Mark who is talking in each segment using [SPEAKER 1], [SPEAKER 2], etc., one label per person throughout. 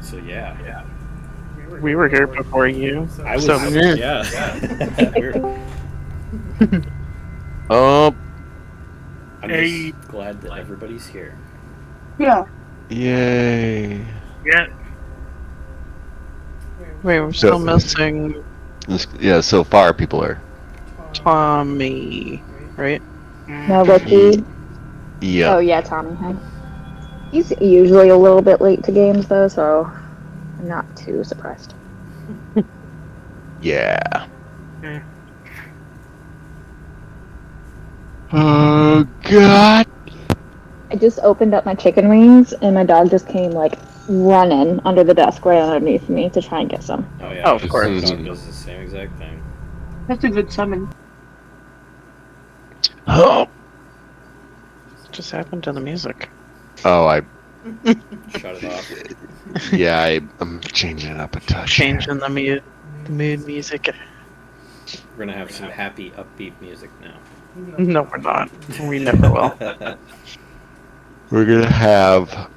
[SPEAKER 1] So yeah.
[SPEAKER 2] We were here before you.
[SPEAKER 1] I was.
[SPEAKER 2] So,
[SPEAKER 1] Yeah.
[SPEAKER 3] Oh,
[SPEAKER 1] I'm just glad that everybody's here.
[SPEAKER 4] Yeah.
[SPEAKER 3] yay.
[SPEAKER 2] yeah. Wait, we're still missing
[SPEAKER 3] Yeah, so far people are.
[SPEAKER 2] Tommy, right?
[SPEAKER 4] No, Ricky.
[SPEAKER 3] Yeah.
[SPEAKER 4] Oh, yeah, Tommy. Huh? He's usually a little bit late to games, though, so I'm not too surprised.
[SPEAKER 3] Yeah. Oh, God.
[SPEAKER 4] I just opened up my chicken wings, and my dog just came, like, running under the desk right underneath me to try and get some.
[SPEAKER 1] Oh yeah.
[SPEAKER 2] Oh, of course.
[SPEAKER 1] My dog does the same exact thing.
[SPEAKER 5] That's a good summon.
[SPEAKER 3] Oh.
[SPEAKER 2] Just happened to the music.
[SPEAKER 3] Oh,
[SPEAKER 1] Shut it off.
[SPEAKER 3] yeah, I'm changing it up a touch.
[SPEAKER 2] Changing the mood music.
[SPEAKER 1] We're gonna have some happy, upbeat music now.
[SPEAKER 2] No, we're not. We never will.
[SPEAKER 3] We're gonna have.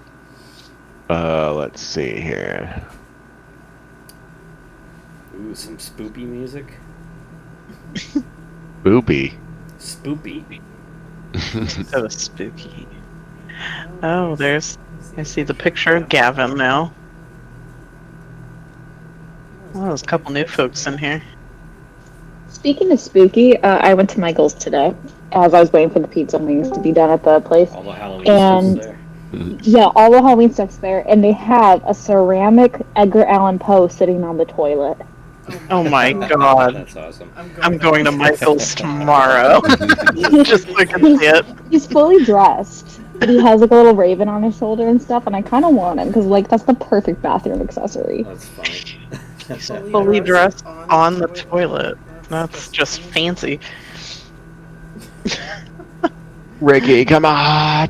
[SPEAKER 3] Let's see here.
[SPEAKER 1] Ooh, some spoopy music.
[SPEAKER 3] Boopy.
[SPEAKER 1] Spoopy.
[SPEAKER 2] So spooky. Oh, I see the picture of Gavin now. Oh, there's a couple new folks in here.
[SPEAKER 4] Speaking of spooky, I went to Michael's today as I was waiting for the pizza and wings to be done at the place.
[SPEAKER 1] All the Halloween stuff's there.
[SPEAKER 4] Yeah, all the Halloween stuff's there, and they have a ceramic Edgar Allan Poe sitting on the toilet.
[SPEAKER 2] Oh my god.
[SPEAKER 1] That's awesome.
[SPEAKER 2] I'm going to Michael's tomorrow. Just so I can see it.
[SPEAKER 4] He's fully dressed, but he has like a little raven on his shoulder and stuff, and I kind of want him because like that's the perfect bathroom accessory.
[SPEAKER 1] That's funny.
[SPEAKER 2] Fully dressed on the toilet. That's just fancy.
[SPEAKER 3] Ricky, come on.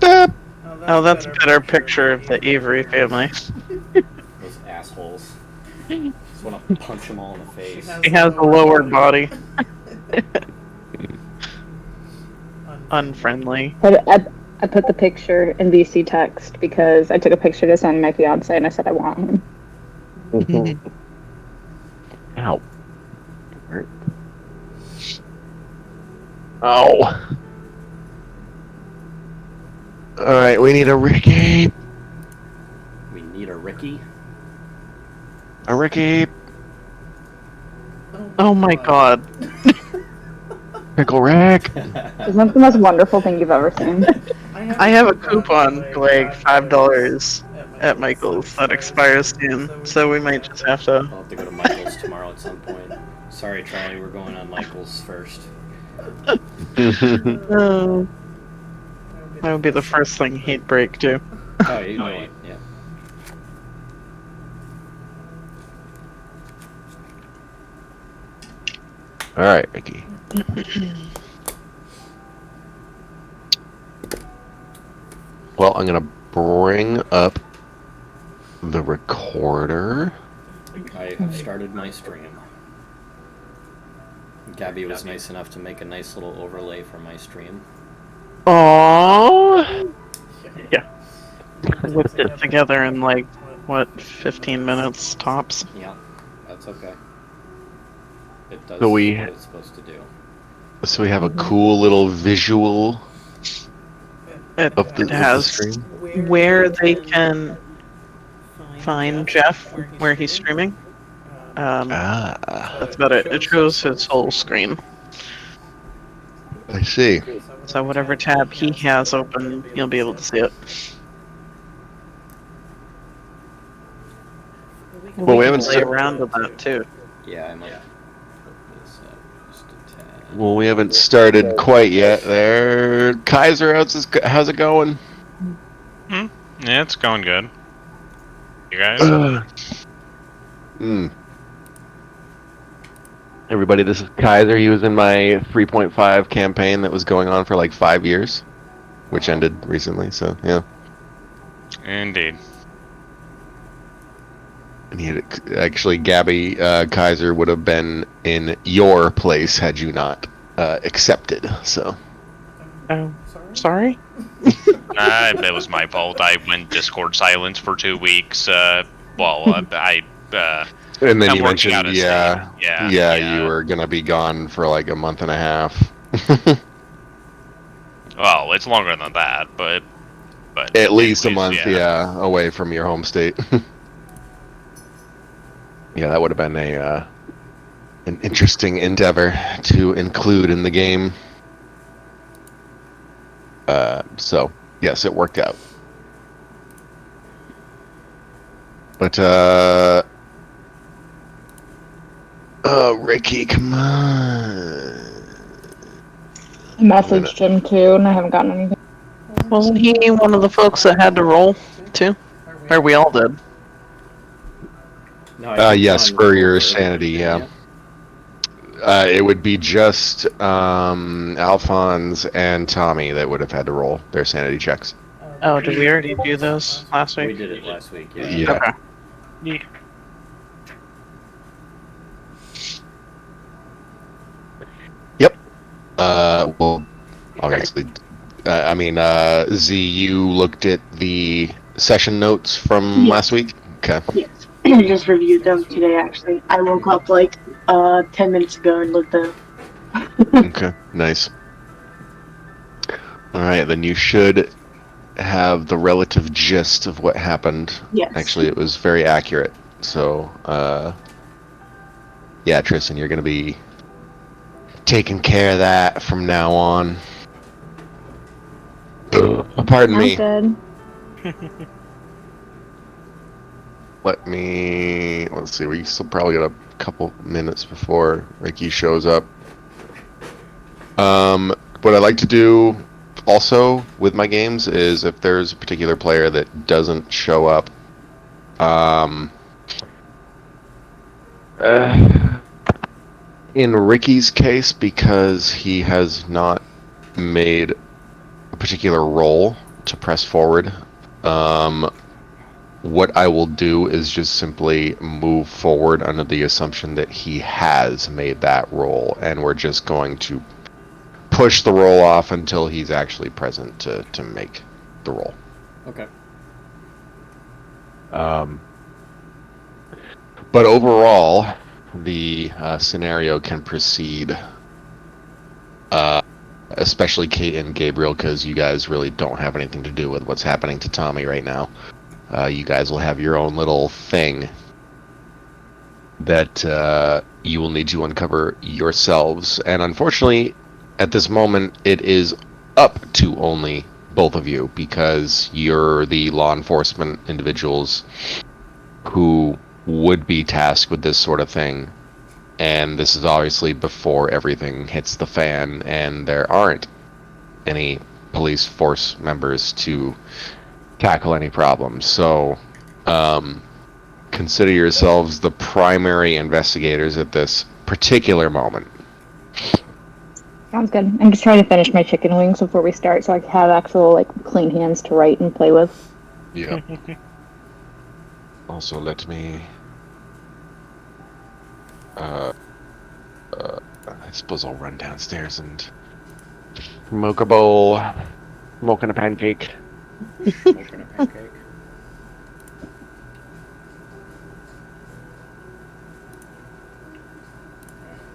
[SPEAKER 2] Oh, that's a better picture of the Avery family.
[SPEAKER 1] Those assholes. Just want to punch them all in the face.
[SPEAKER 2] He has a lower body. Unfriendly.
[SPEAKER 4] But I put the picture in VC text because I took a picture to send my fiance, and I said I want him.
[SPEAKER 3] Ow. Oh. Alright, we need a Ricky.
[SPEAKER 1] We need a Ricky.
[SPEAKER 3] A Ricky.
[SPEAKER 2] Oh my god.
[SPEAKER 3] Pickle Rick.
[SPEAKER 4] Isn't that the most wonderful thing you've ever seen?
[SPEAKER 2] I have a coupon for like $5 at Michael's that expires soon, so we might just have to.
[SPEAKER 1] I'll have to go to Michael's tomorrow at some point. Sorry, Charlie, we're going on Michael's first.
[SPEAKER 2] That would be the first thing he'd break too.
[SPEAKER 1] Oh, you know what? Yeah.
[SPEAKER 3] Alright, Ricky. Well, I'm gonna bring up the recorder.
[SPEAKER 1] I have started my stream. Gabby was nice enough to make a nice little overlay for my stream.
[SPEAKER 2] Aww. Yeah. Whipped it together in like, what, 15 minutes tops?
[SPEAKER 1] Yeah, that's okay. It does
[SPEAKER 3] So
[SPEAKER 1] what it's supposed to do.
[SPEAKER 3] So we have a cool little visual
[SPEAKER 2] It
[SPEAKER 3] of the
[SPEAKER 2] has
[SPEAKER 3] stream.
[SPEAKER 2] where they can find Jeff, where he's streaming. That's about it. It shows his whole screen.
[SPEAKER 3] I see.
[SPEAKER 2] So whatever tab he has open, you'll be able to see it.
[SPEAKER 3] Well, we haven't
[SPEAKER 2] play
[SPEAKER 3] started.
[SPEAKER 2] around with that too.
[SPEAKER 1] Yeah, I might put this up just a tad.
[SPEAKER 3] Well, we haven't started quite yet. There, Kaiser, how's it going?
[SPEAKER 6] Yeah, it's going good. You guys?
[SPEAKER 3] Everybody, this is Kaiser. He was in my 3.5 campaign that was going on for like 5 years, which ended recently. So yeah.
[SPEAKER 6] Indeed.
[SPEAKER 3] And he had actually, Gabby Kaiser would have been in your place had you not accepted. So
[SPEAKER 2] Oh, Sorry?
[SPEAKER 6] That was my fault. I went Discord silence for 2 weeks. I'm
[SPEAKER 3] And then you
[SPEAKER 6] working out
[SPEAKER 3] mentioned,
[SPEAKER 6] of
[SPEAKER 3] yeah,
[SPEAKER 6] state. Yeah.
[SPEAKER 3] you were gonna be gone for like a month and a half.
[SPEAKER 6] Well, it's longer than that, but
[SPEAKER 3] At least a
[SPEAKER 6] anyways,
[SPEAKER 3] month, yeah, away from your home state. Yeah, that would have been an interesting endeavor to include in the game. So yes, it worked out. But oh, Ricky, come on.
[SPEAKER 4] I messaged him too, and I haven't gotten anything.
[SPEAKER 2] Wasn't he one of the folks that had to roll, too? Or we all did?
[SPEAKER 1] No, I think
[SPEAKER 3] Yes,
[SPEAKER 1] John
[SPEAKER 3] for
[SPEAKER 1] rolled
[SPEAKER 3] your
[SPEAKER 1] over,
[SPEAKER 3] sanity,
[SPEAKER 1] didn't
[SPEAKER 3] yeah. It would be just Alphonse and Tommy that would have had to roll their sanity checks.
[SPEAKER 2] Oh, did we already do those last
[SPEAKER 1] you? We
[SPEAKER 2] week?
[SPEAKER 1] did it last week, yeah.
[SPEAKER 3] Yeah.
[SPEAKER 2] Okay.
[SPEAKER 5] Yeah.
[SPEAKER 3] Yep. Well, obviously, Z, you looked at the session notes from
[SPEAKER 5] Yeah.
[SPEAKER 3] last week? Okay.
[SPEAKER 5] Yes. I just reviewed them today, actually. I woke up like 10 minutes ago and looked up.
[SPEAKER 3] Okay, nice. Alright, then you should have the relative gist of what happened.
[SPEAKER 5] Yes.
[SPEAKER 3] Actually, it was very accurate. So, yeah, Tristan, you're gonna be taking care of that from now on. Pardon me.
[SPEAKER 4] Sounds
[SPEAKER 3] Let's see, we still probably got a couple minutes before Ricky shows up. What I like to do also with my games is if there's a particular player that doesn't show up, in Ricky's case, because he has not made a particular roll to press forward, what I will do is just simply move forward under the assumption that he has made that roll, and we're just going to push the roll off until he's actually present to make the roll.
[SPEAKER 1] Okay.
[SPEAKER 3] But overall, the scenario can proceed, especially Kate and Gabriel, because you guys really don't have anything to do with what's happening to Tommy right now. You guys will have your own little thing that you will need to uncover yourselves. And unfortunately, at this moment, it is up to only both of you, because you're the law enforcement individuals who would be tasked with this sort of thing. And this is obviously before everything hits the fan and there aren't any police force members to tackle any problems. So consider yourselves the primary investigators at this particular moment.
[SPEAKER 4] Sounds good. I'm just trying to finish my chicken wings before we start, so I can have actual like clean hands to write and play with.
[SPEAKER 3] Yeah. Also, let me. I suppose I'll run downstairs and smoke a bowl, smoking a pancake.
[SPEAKER 1] Smoking a pancake.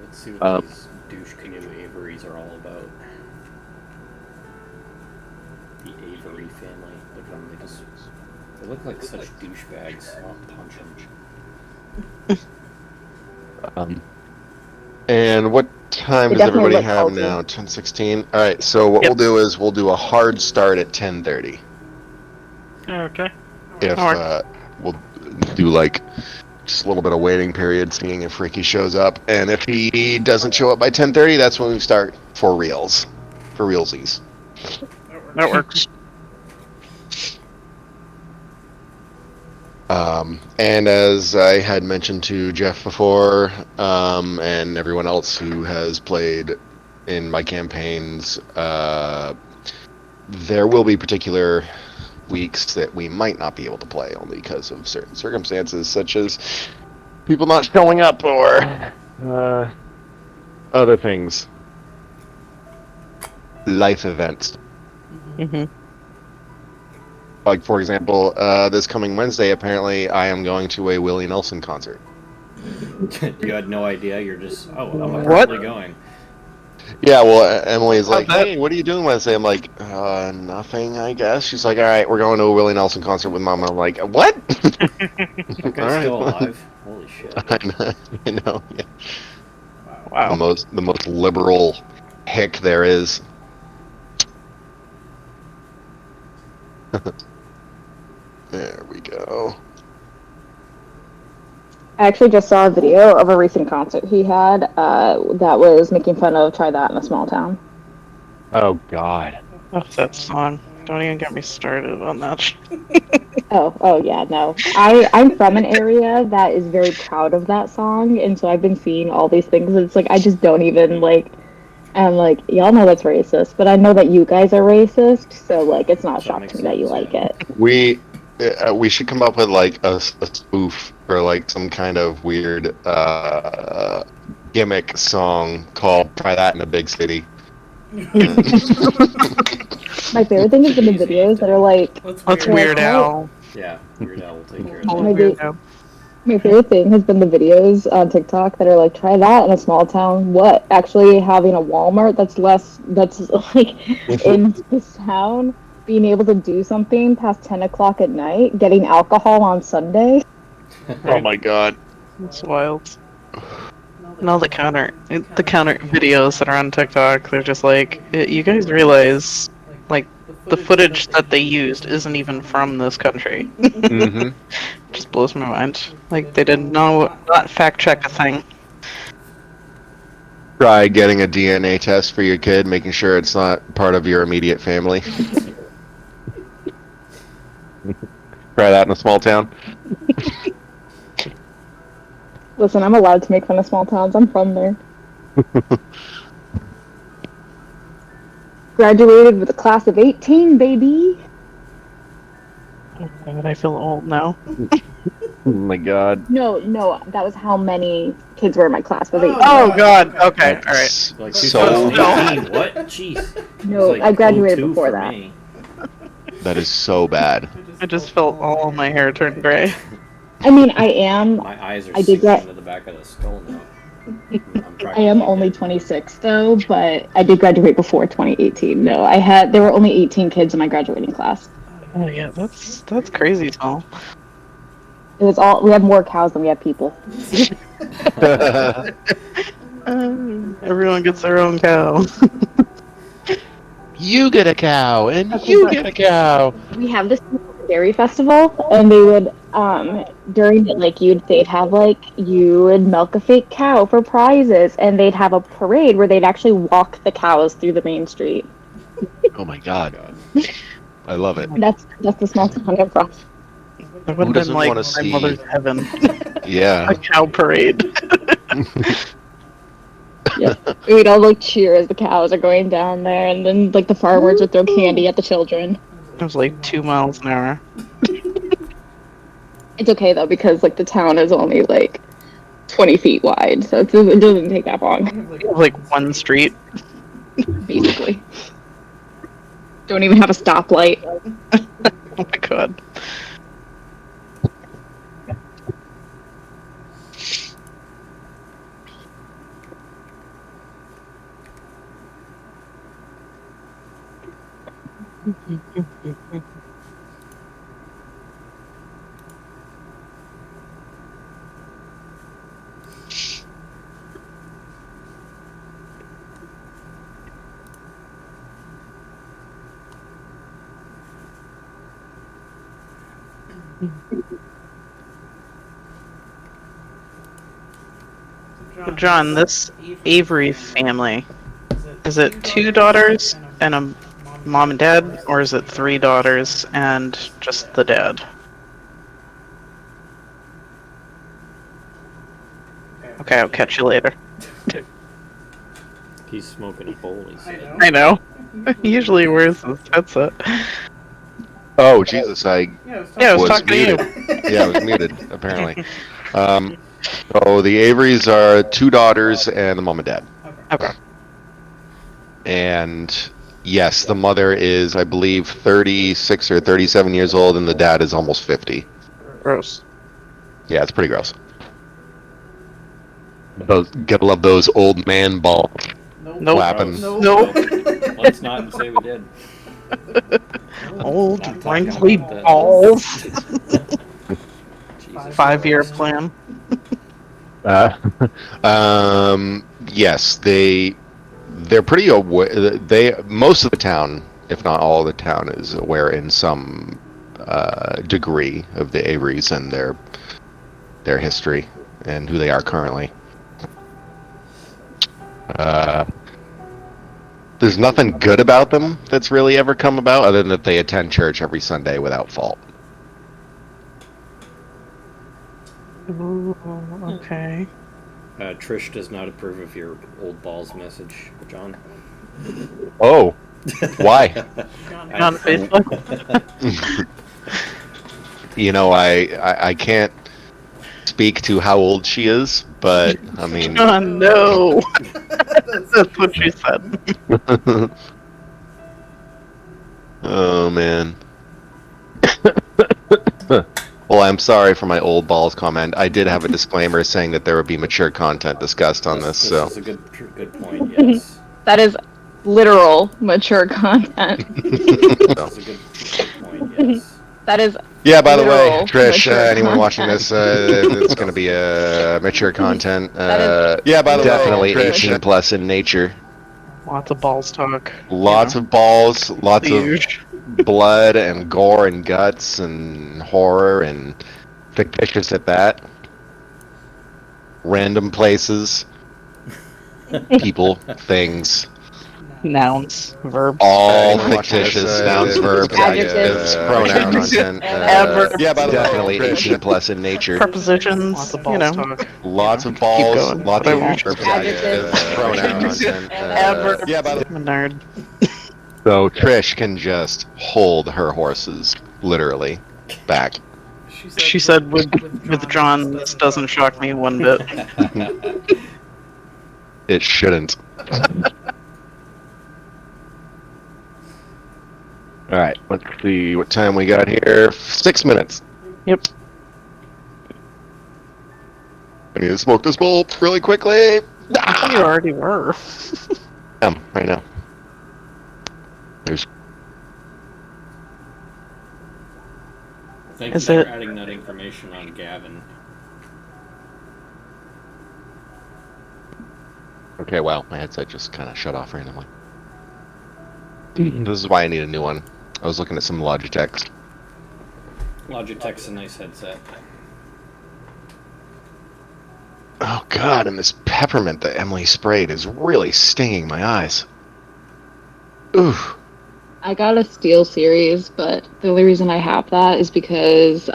[SPEAKER 1] Let's see what these douche canoe Averys are all about. The Avery family. Look at them. They look like such douchebags. I'll punch them.
[SPEAKER 3] And what time
[SPEAKER 4] They
[SPEAKER 3] does
[SPEAKER 4] definitely
[SPEAKER 3] everybody
[SPEAKER 4] look
[SPEAKER 3] have
[SPEAKER 4] healthy.
[SPEAKER 3] now? 10:16. All right. So what we'll do is we'll do a hard start at 10:30.
[SPEAKER 5] Okay.
[SPEAKER 3] If we'll do like just a little bit of waiting period, seeing if Ricky shows up, and if he doesn't show up by 10:30, that's when we start for reals, for realsies.
[SPEAKER 2] That works.
[SPEAKER 3] And as I had mentioned to Jeff before, and everyone else who has played in my campaigns, there will be particular weeks that we might not be able to play, only because of certain circumstances, such as people not showing up or other things. Life events.
[SPEAKER 2] Mm-hmm.
[SPEAKER 3] Like, for example, this coming Wednesday, apparently, I am going to a Willie Nelson concert.
[SPEAKER 1] You had no idea. You're just, oh, I'm
[SPEAKER 2] What?
[SPEAKER 1] apparently going.
[SPEAKER 3] Yeah, well, Emily's like,
[SPEAKER 2] that-
[SPEAKER 3] hey, what are you doing Wednesday? I'm like, nothing, I guess. She's like, all right, we're going to a Willie Nelson concert with Mom. I'm like, what?
[SPEAKER 1] That guy's still alive. Holy shit.
[SPEAKER 3] I know, yeah.
[SPEAKER 2] Wow.
[SPEAKER 3] The most liberal hick there is. There we go.
[SPEAKER 4] I actually just saw a video of a recent concert he had that was making fun of Try That in a Small Town.
[SPEAKER 7] Oh God.
[SPEAKER 2] Oh, that song. Don't even get me started on that.
[SPEAKER 4] Oh yeah, no. I'm from an area that is very proud of that song, and so I've been seeing all these things. It's like I just don't even like. I'm like, y'all know that's racist, but I know that you guys are racist, so like it's not a shock to me that you like it.
[SPEAKER 3] We should come up with like a spoof or like some kind of weird gimmick song called "Try That in a Big City."
[SPEAKER 4] My favorite thing has been the videos that are like.
[SPEAKER 2] Let's Weird Al.
[SPEAKER 1] Yeah, Weird Al will take care of
[SPEAKER 2] Call
[SPEAKER 1] that.
[SPEAKER 2] it Weird Al.
[SPEAKER 4] My favorite thing has been the videos on TikTok that are like, try that in a small town. What? Actually having a Walmart that's like in this town, being able to do something past 10 o'clock at night, getting alcohol on Sunday.
[SPEAKER 3] Oh my god.
[SPEAKER 2] It's wild. And all the counter videos that are on TikTok, they're just like, you guys realize, like, the footage that they used isn't even from this country.
[SPEAKER 3] Mm-hmm.
[SPEAKER 2] Just blows my mind. Like, they did not fact check a thing.
[SPEAKER 3] Try getting a DNA test for your kid, making sure it's not part of your immediate family. Try that in a small town.
[SPEAKER 4] Listen, I'm allowed to make fun of small towns. I'm from there. Graduated with a class of 18, baby.
[SPEAKER 2] Oh god, I feel old now.
[SPEAKER 3] Oh my god.
[SPEAKER 4] No, that was how many kids were in my class. Was 18.
[SPEAKER 2] Oh god, okay, alright.
[SPEAKER 1] Like
[SPEAKER 3] So
[SPEAKER 1] 2018, what? Jeez.
[SPEAKER 4] No,
[SPEAKER 1] It's like
[SPEAKER 4] I graduated
[SPEAKER 1] 02
[SPEAKER 4] before
[SPEAKER 1] for
[SPEAKER 4] that.
[SPEAKER 1] me.
[SPEAKER 3] That is so bad.
[SPEAKER 2] I just felt all my hair turn gray.
[SPEAKER 4] I mean, I am.
[SPEAKER 1] My eyes are
[SPEAKER 4] I did
[SPEAKER 1] sinking
[SPEAKER 4] that-
[SPEAKER 1] into the back of the skull now.
[SPEAKER 4] I am only 26 though, but I did graduate before 2018. No, there were only 18 kids in my graduating class.
[SPEAKER 2] Oh yeah, that's crazy tall.
[SPEAKER 4] It was we had more cows than we had people.
[SPEAKER 2] Everyone gets their own cow.
[SPEAKER 3] You get a cow, and
[SPEAKER 4] Okay,
[SPEAKER 3] you
[SPEAKER 4] but-
[SPEAKER 3] get a cow.
[SPEAKER 4] We have this dairy festival, and they would during it, like you would milk a fake cow for prizes, and they'd have a parade where they'd actually walk the cows through the main street.
[SPEAKER 3] Oh my god. I love it.
[SPEAKER 4] That's the small town I'm from.
[SPEAKER 2] That would have
[SPEAKER 3] doesn't
[SPEAKER 2] been like
[SPEAKER 3] wanna
[SPEAKER 2] my
[SPEAKER 3] see-
[SPEAKER 2] mother's heaven.
[SPEAKER 3] Yeah.
[SPEAKER 2] A cow parade.
[SPEAKER 4] We'd all like cheer as the cows are going down there, and then like the farmers would throw candy at the children.
[SPEAKER 2] It was like 2 miles an hour.
[SPEAKER 4] It's okay though, because like the town is only like 20 feet wide, so it doesn't take that long,
[SPEAKER 2] We have like one street.
[SPEAKER 4] basically. Don't even have a stoplight.
[SPEAKER 2] Oh my god. John, this Avery family, is it 2 daughters and a mom and dad, or is it 3 daughters and just the dad? Okay, I'll catch you later.
[SPEAKER 1] He's smoking a bowl, he said.
[SPEAKER 2] I know. He usually wears this headset.
[SPEAKER 3] Oh Jesus, I
[SPEAKER 2] Yeah, I was talking
[SPEAKER 3] muted.
[SPEAKER 2] to you.
[SPEAKER 3] Yeah, I was muted apparently. So the Averys are 2 daughters and the mom and dad.
[SPEAKER 2] Okay.
[SPEAKER 3] And Yes, the mother is, I believe, 36 or 37 years old, and the dad is almost 50.
[SPEAKER 2] Gross.
[SPEAKER 3] Yeah, it's pretty gross. Those, gotta love those old man balls
[SPEAKER 2] Nope.
[SPEAKER 3] flapping.
[SPEAKER 2] Nope.
[SPEAKER 1] Let's not say we did.
[SPEAKER 2] Old
[SPEAKER 1] Not talking
[SPEAKER 2] wrinkly
[SPEAKER 1] about that.
[SPEAKER 2] balls.
[SPEAKER 1] Jesus
[SPEAKER 2] 5-year
[SPEAKER 1] Christ.
[SPEAKER 2] plan.
[SPEAKER 3] Yes, they're pretty aware. Most of the town, if not all of the town, is aware in some degree of the Averys and their history and who they are currently. There's nothing good about them that's really ever come about, other than that they attend church every Sunday without fault.
[SPEAKER 2] Ooh, okay.
[SPEAKER 1] Trish does not approve of your old balls message, John.
[SPEAKER 3] Oh, why?
[SPEAKER 2] On Facebook.
[SPEAKER 3] You know, I can't speak to how old she is, but I mean,
[SPEAKER 2] Oh no. That's what she said.
[SPEAKER 3] oh man. Well, I'm sorry for my old balls comment. I did have a disclaimer saying that there would be mature content discussed on this. So
[SPEAKER 1] This is a good point. Yes.
[SPEAKER 4] That is literal mature content.
[SPEAKER 1] This is a good point. Yes.
[SPEAKER 4] That is
[SPEAKER 3] yeah. By the way,
[SPEAKER 4] literal
[SPEAKER 3] Trish,
[SPEAKER 4] mature
[SPEAKER 3] anyone watching
[SPEAKER 4] content.
[SPEAKER 3] this, it's going to be mature content.
[SPEAKER 4] That is
[SPEAKER 3] Yeah. By the
[SPEAKER 4] literal
[SPEAKER 3] way,
[SPEAKER 4] mature
[SPEAKER 3] 18 plus in nature.
[SPEAKER 2] Lots of balls talk.
[SPEAKER 3] Lots of balls, lots of
[SPEAKER 2] Huge.
[SPEAKER 3] blood and gore and guts and horror and fictitious at that. Random places, people, things,
[SPEAKER 2] Nouns, verbs.
[SPEAKER 3] all fictitious, nouns, verbs,
[SPEAKER 4] Adjectives.
[SPEAKER 3] pronoun content.
[SPEAKER 2] Adverbs.
[SPEAKER 3] Yeah, by the definitely 18 plus in nature.
[SPEAKER 2] Prepositions.
[SPEAKER 3] Lots of
[SPEAKER 2] You know.
[SPEAKER 3] talk. Lots of balls,
[SPEAKER 2] going.
[SPEAKER 3] lots
[SPEAKER 2] I
[SPEAKER 3] of
[SPEAKER 2] won't.
[SPEAKER 3] verbs,
[SPEAKER 4] Adjectives.
[SPEAKER 3] pronoun content.
[SPEAKER 2] Adverbs.
[SPEAKER 3] Yeah, by the
[SPEAKER 2] I'm a nerd.
[SPEAKER 3] So Trish can just hold her horses, literally, back.
[SPEAKER 2] She said with John, this doesn't shock me one bit.
[SPEAKER 3] It shouldn't. Alright, let's see what time we got here. 6 minutes.
[SPEAKER 2] Yep.
[SPEAKER 3] I need to smoke this bowl really quickly.
[SPEAKER 2] You already were.
[SPEAKER 3] Right now. There's
[SPEAKER 1] Thank you
[SPEAKER 2] Is
[SPEAKER 1] for
[SPEAKER 2] it-
[SPEAKER 1] adding that information on Gavin.
[SPEAKER 3] okay, wow, my headset just kind of shut off randomly. This is why I need a new one. I was looking at some Logitechs.
[SPEAKER 1] Logitech's a nice headset.
[SPEAKER 3] Oh god, and this peppermint that Emily sprayed is really stinging my eyes. Ooh.
[SPEAKER 4] I got a Steel series, but the only reason I have that is because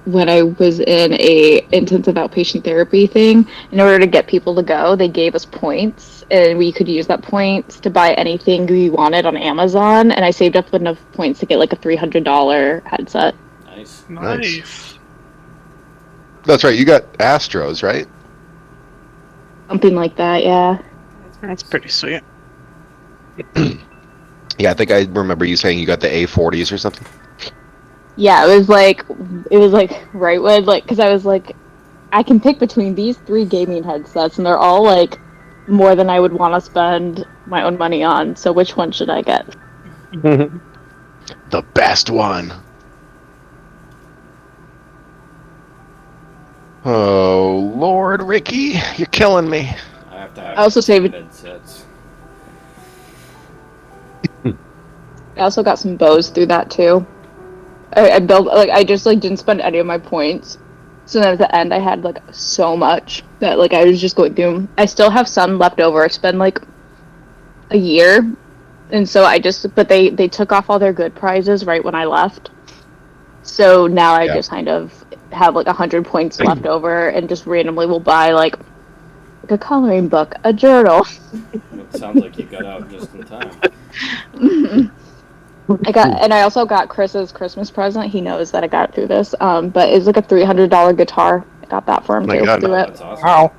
[SPEAKER 4] when I was in a intensive outpatient therapy thing, in order to get people to go, they gave us points, and we could use that points to buy anything we wanted on Amazon, and I saved up enough points to get like a $300 headset.
[SPEAKER 1] Nice.
[SPEAKER 2] Nice.
[SPEAKER 3] That's right, you got Astros, right?
[SPEAKER 4] Something like that, yeah.
[SPEAKER 2] That's pretty sweet.
[SPEAKER 3] Yeah, I think I remember you saying you got the A40s or something.
[SPEAKER 4] Yeah, it was like right when, like, because I was like, I can pick between these 3 gaming headsets, and they're all like more than I would want to spend my own money on. So which one should I get?
[SPEAKER 3] The best one. Oh, Lord, Ricky, you're killing me.
[SPEAKER 1] I have to have
[SPEAKER 4] I also saved-
[SPEAKER 1] headsets.
[SPEAKER 4] I also got some bows through that too. I built I just didn't spend any of my points, so then at the end I had like so much that I was just going through 'em. I still have some left over. It's been like a year, and so but they took off all their good prizes right when I left. So now I just kind of have like 100 points left over, and just randomly will buy like a coloring book, a journal.
[SPEAKER 1] It sounds like you got out just in time.
[SPEAKER 4] I also got Chris's Christmas present. He knows that I got it through this. But it's like a $300 guitar. I got that for him
[SPEAKER 3] My
[SPEAKER 4] too.
[SPEAKER 3] God.
[SPEAKER 4] Through it.
[SPEAKER 1] That's awesome.
[SPEAKER 2] Wow.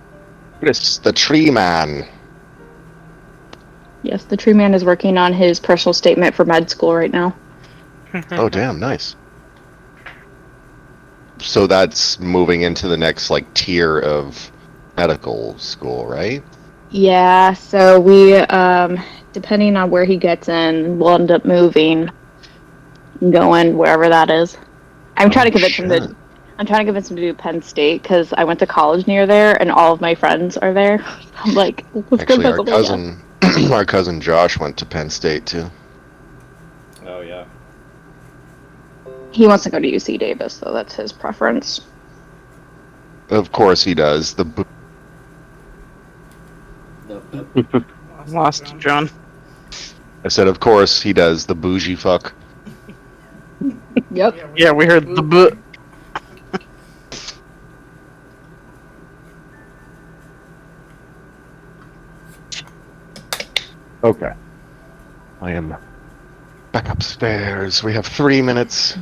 [SPEAKER 3] It's the tree man.
[SPEAKER 4] Yes, the tree man is working on his personal statement for med school right now.
[SPEAKER 3] Oh, damn, nice. So that's moving into the next like tier of medical school, right?
[SPEAKER 4] Yeah, so we, depending on where he gets in, we'll end up moving, going wherever that is. I'm trying to convince him
[SPEAKER 3] shit.
[SPEAKER 4] to. I'm trying to convince him to do Penn State because I went to college near there, and all of my friends are there. I'm like, let's go to
[SPEAKER 3] Actually, our
[SPEAKER 4] Pennsylvania.
[SPEAKER 3] cousin, our cousin Josh went to Penn State too.
[SPEAKER 1] Oh yeah.
[SPEAKER 4] He wants to go to UC Davis, so that's his preference.
[SPEAKER 3] Of course he does.
[SPEAKER 2] Lost John.
[SPEAKER 3] I said, of course he does. The bougie fuck.
[SPEAKER 4] Yep.
[SPEAKER 2] Yeah, we heard the book.
[SPEAKER 7] Okay.
[SPEAKER 3] I am back upstairs. We have 3 minutes.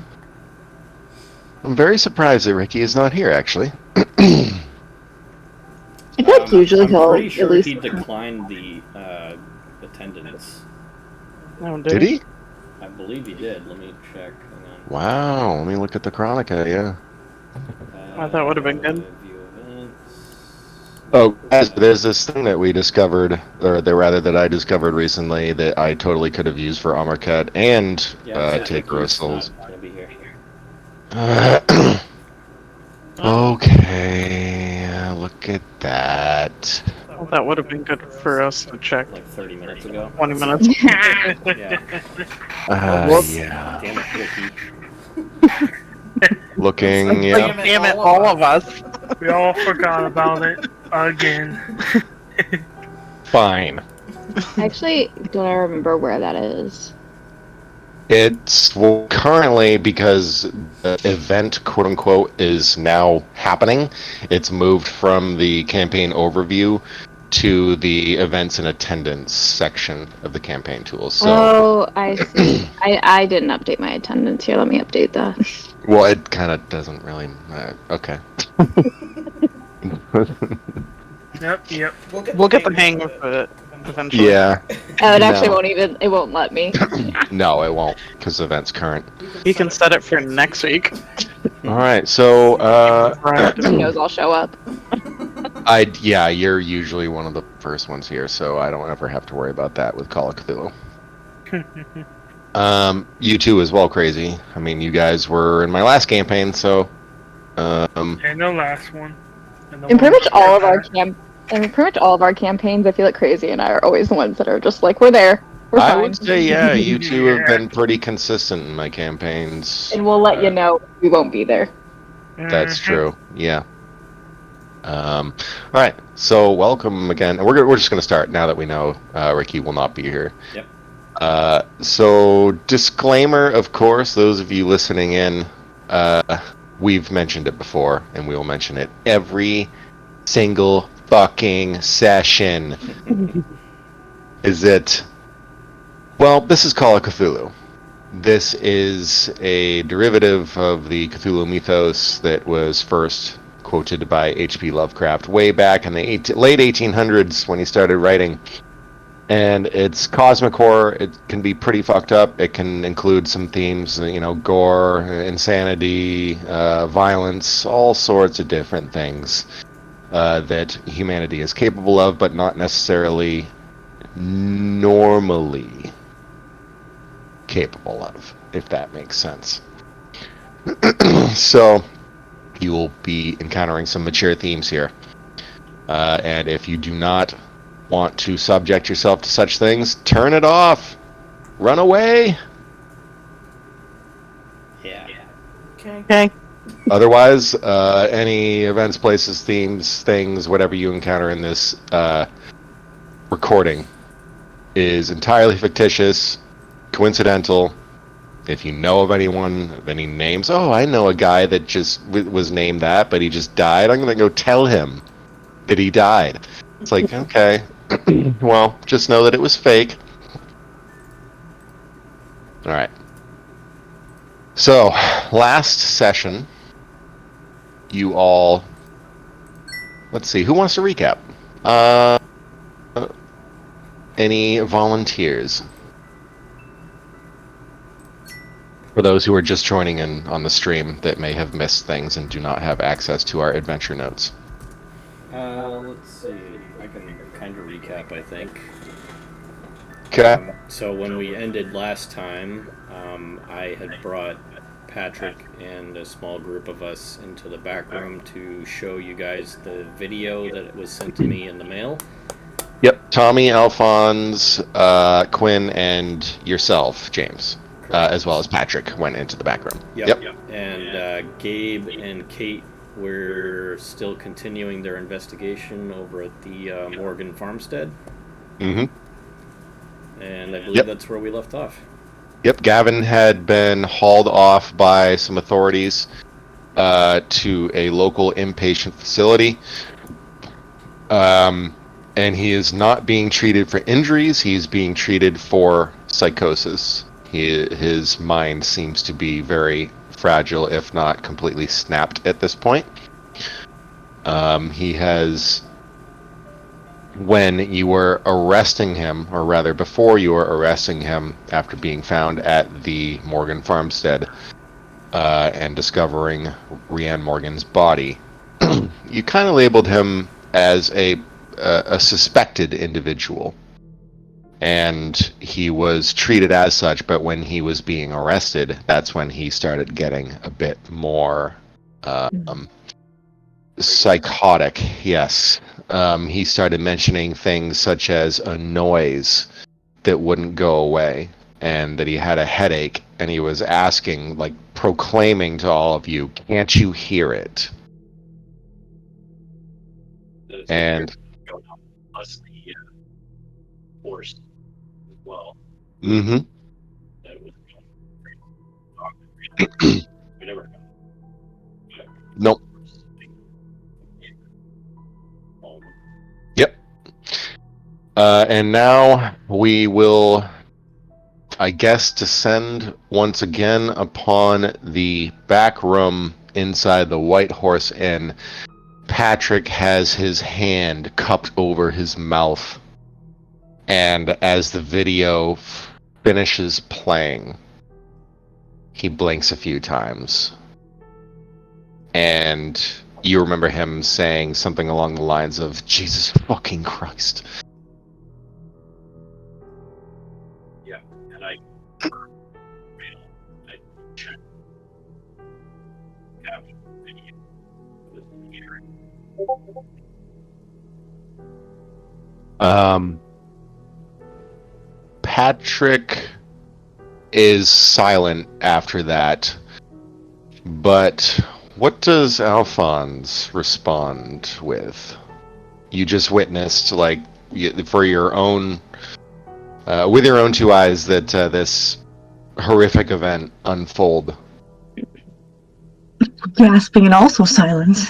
[SPEAKER 3] I'm very surprised that Ricky is not here, actually.
[SPEAKER 4] I feel like usually
[SPEAKER 1] I'm
[SPEAKER 4] he'll
[SPEAKER 1] pretty sure
[SPEAKER 4] at least.
[SPEAKER 1] he declined the attendance.
[SPEAKER 2] Oh,
[SPEAKER 3] Did he?
[SPEAKER 1] I believe he did. Let me check. Hang on.
[SPEAKER 3] Wow, let me look at the Chronica, yeah.
[SPEAKER 2] That would have been good.
[SPEAKER 1] View events.
[SPEAKER 3] Oh, guys, there's this thing that we discovered, or that I discovered recently that I totally could have used for Amarket and
[SPEAKER 1] Yeah, it says
[SPEAKER 3] Take
[SPEAKER 1] Ricky's
[SPEAKER 3] Souls.
[SPEAKER 1] not gonna be here.
[SPEAKER 3] Okay, look at that.
[SPEAKER 2] Well, that would have been good for us to check.
[SPEAKER 1] Like 30 minutes ago.
[SPEAKER 2] 20 minutes.
[SPEAKER 1] Yeah.
[SPEAKER 3] Yeah.
[SPEAKER 1] Damn it, Ricky.
[SPEAKER 3] Looking, yeah.
[SPEAKER 2] Damn it, all of us.
[SPEAKER 8] We all forgot about it again.
[SPEAKER 3] Fine.
[SPEAKER 4] Actually, don't I remember where that is?
[SPEAKER 3] It's currently, because the event, quote unquote, is now happening. It's moved from the campaign overview to the events and attendance section of the campaign tools. So,
[SPEAKER 4] Oh, I see. I didn't update my attendance here. Let me update that.
[SPEAKER 3] well, it kind of doesn't really. Okay.
[SPEAKER 8] Yep.
[SPEAKER 2] We'll get the hang of it eventually.
[SPEAKER 3] Yeah.
[SPEAKER 4] Oh, it actually
[SPEAKER 3] No.
[SPEAKER 4] won't even. It won't let me.
[SPEAKER 3] No, it won't, because the event's current.
[SPEAKER 2] You can set it for next week.
[SPEAKER 3] All right. So,
[SPEAKER 4] He knows I'll show up.
[SPEAKER 3] yeah, you're usually one of the first ones here, so I don't ever have to worry about that with Call of Cthulhu. You too as well, Crazy. I mean, you guys were in my last campaign, so.
[SPEAKER 8] And the last one. And the
[SPEAKER 4] And pretty
[SPEAKER 8] one
[SPEAKER 4] much all of
[SPEAKER 8] before
[SPEAKER 4] our campaigns, I feel like Crazy and I are always the ones that are just like, we're there. We're
[SPEAKER 3] I
[SPEAKER 4] fine.
[SPEAKER 3] would say, yeah, you two have been pretty consistent in my campaigns.
[SPEAKER 4] And we'll let you know we won't be there.
[SPEAKER 3] That's true. Yeah. All right. So welcome again. We're just gonna start now that we know Ricky will not be here.
[SPEAKER 1] Yep.
[SPEAKER 3] So disclaimer, of course, those of you listening in, we've mentioned it before, and we will mention it every single fucking session. Well, this is Call of Cthulhu. This is a derivative of the Cthulhu mythos that was first quoted by H.P. Lovecraft way back in the late 1800s when he started writing. And it's cosmic horror. It can be pretty fucked up. It can include some themes, gore, insanity, violence, all sorts of different things that humanity is capable of, but not necessarily normally capable of, if that makes sense. So you will be encountering some mature themes here, and if you do not want to subject yourself to such things, turn it off, run away.
[SPEAKER 1] Yeah.
[SPEAKER 2] Okay.
[SPEAKER 3] Otherwise, any events, places, themes, things, whatever you encounter in this recording is entirely fictitious, coincidental. If you know of anyone, of any names, I know a guy that just was named that, but he just died, I'm going to go tell him that he died. It's like, okay, well, just know that it was fake. Alright. So, last session, you all... Let's see, who wants to recap? any volunteers? For those who are just joining in on the stream that may have missed things and do not have access to our adventure notes.
[SPEAKER 1] Let's see. I can kind of recap, I think.
[SPEAKER 3] Okay.
[SPEAKER 1] So when we ended last time, I had brought Patrick and a small group of us into the back room to show you guys the video that was sent to me in the mail.
[SPEAKER 3] Yep. Tommy, Alphonse, Quinn, and yourself, James, as well as Patrick, went into the back room.
[SPEAKER 1] Yep. And Gabe and Kate were still continuing their investigation over at the Morgan farmstead.
[SPEAKER 3] Mm-hmm.
[SPEAKER 1] And I believe that's where we left off.
[SPEAKER 3] Yep, Gavin had been hauled off by some authorities to a local inpatient facility. And he is not being treated for injuries, he's being treated for psychosis. His mind seems to be very fragile, if not completely snapped at this point. He has... When you were arresting him, or rather before you were arresting him after being found at the Morgan farmstead and discovering Rhiannon Morgan's body, you kind of labeled him as a suspected individual. And he was treated as such, but when he was being arrested, that's when he started getting a bit more psychotic, yes. He started mentioning things such as a noise that wouldn't go away, and that he had a headache, and he was asking, like, proclaiming to all of you, "Can't you hear it?" And
[SPEAKER 9] plus the force as well.
[SPEAKER 3] Mm-hmm.
[SPEAKER 9] That was we never got.
[SPEAKER 3] Nope. Yep. And now we will, I guess, descend once again upon the back room inside the White Horse Inn. Patrick has his hand cupped over his mouth, and as the video finishes playing, he blinks a few times. And you remember him saying something along the lines of, "Jesus fucking Christ."
[SPEAKER 9] Yeah, and I checked video with hearing.
[SPEAKER 3] Patrick is silent after that, but what does Alphonse respond with? You just witnessed, like, for your own, with your own two eyes, that this horrific event unfold.
[SPEAKER 5] Gasping and also silence.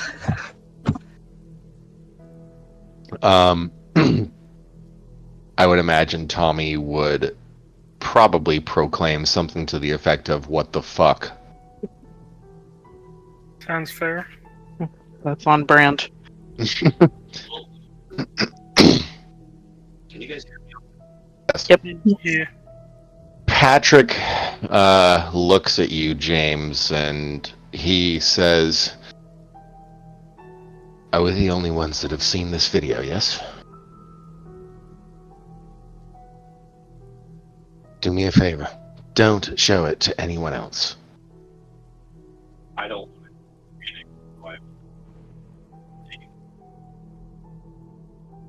[SPEAKER 3] I would imagine Tommy would probably proclaim something to the effect of, "What the fuck?"
[SPEAKER 8] Sounds fair.
[SPEAKER 2] That's on brand.
[SPEAKER 9] Can you guys hear me?
[SPEAKER 2] Yep.
[SPEAKER 8] Yeah.
[SPEAKER 3] Patrick looks at you, James, and he says, "Are we the only ones that have seen this video, yes? Do me a favor. Don't show it to anyone else."
[SPEAKER 9] I don't.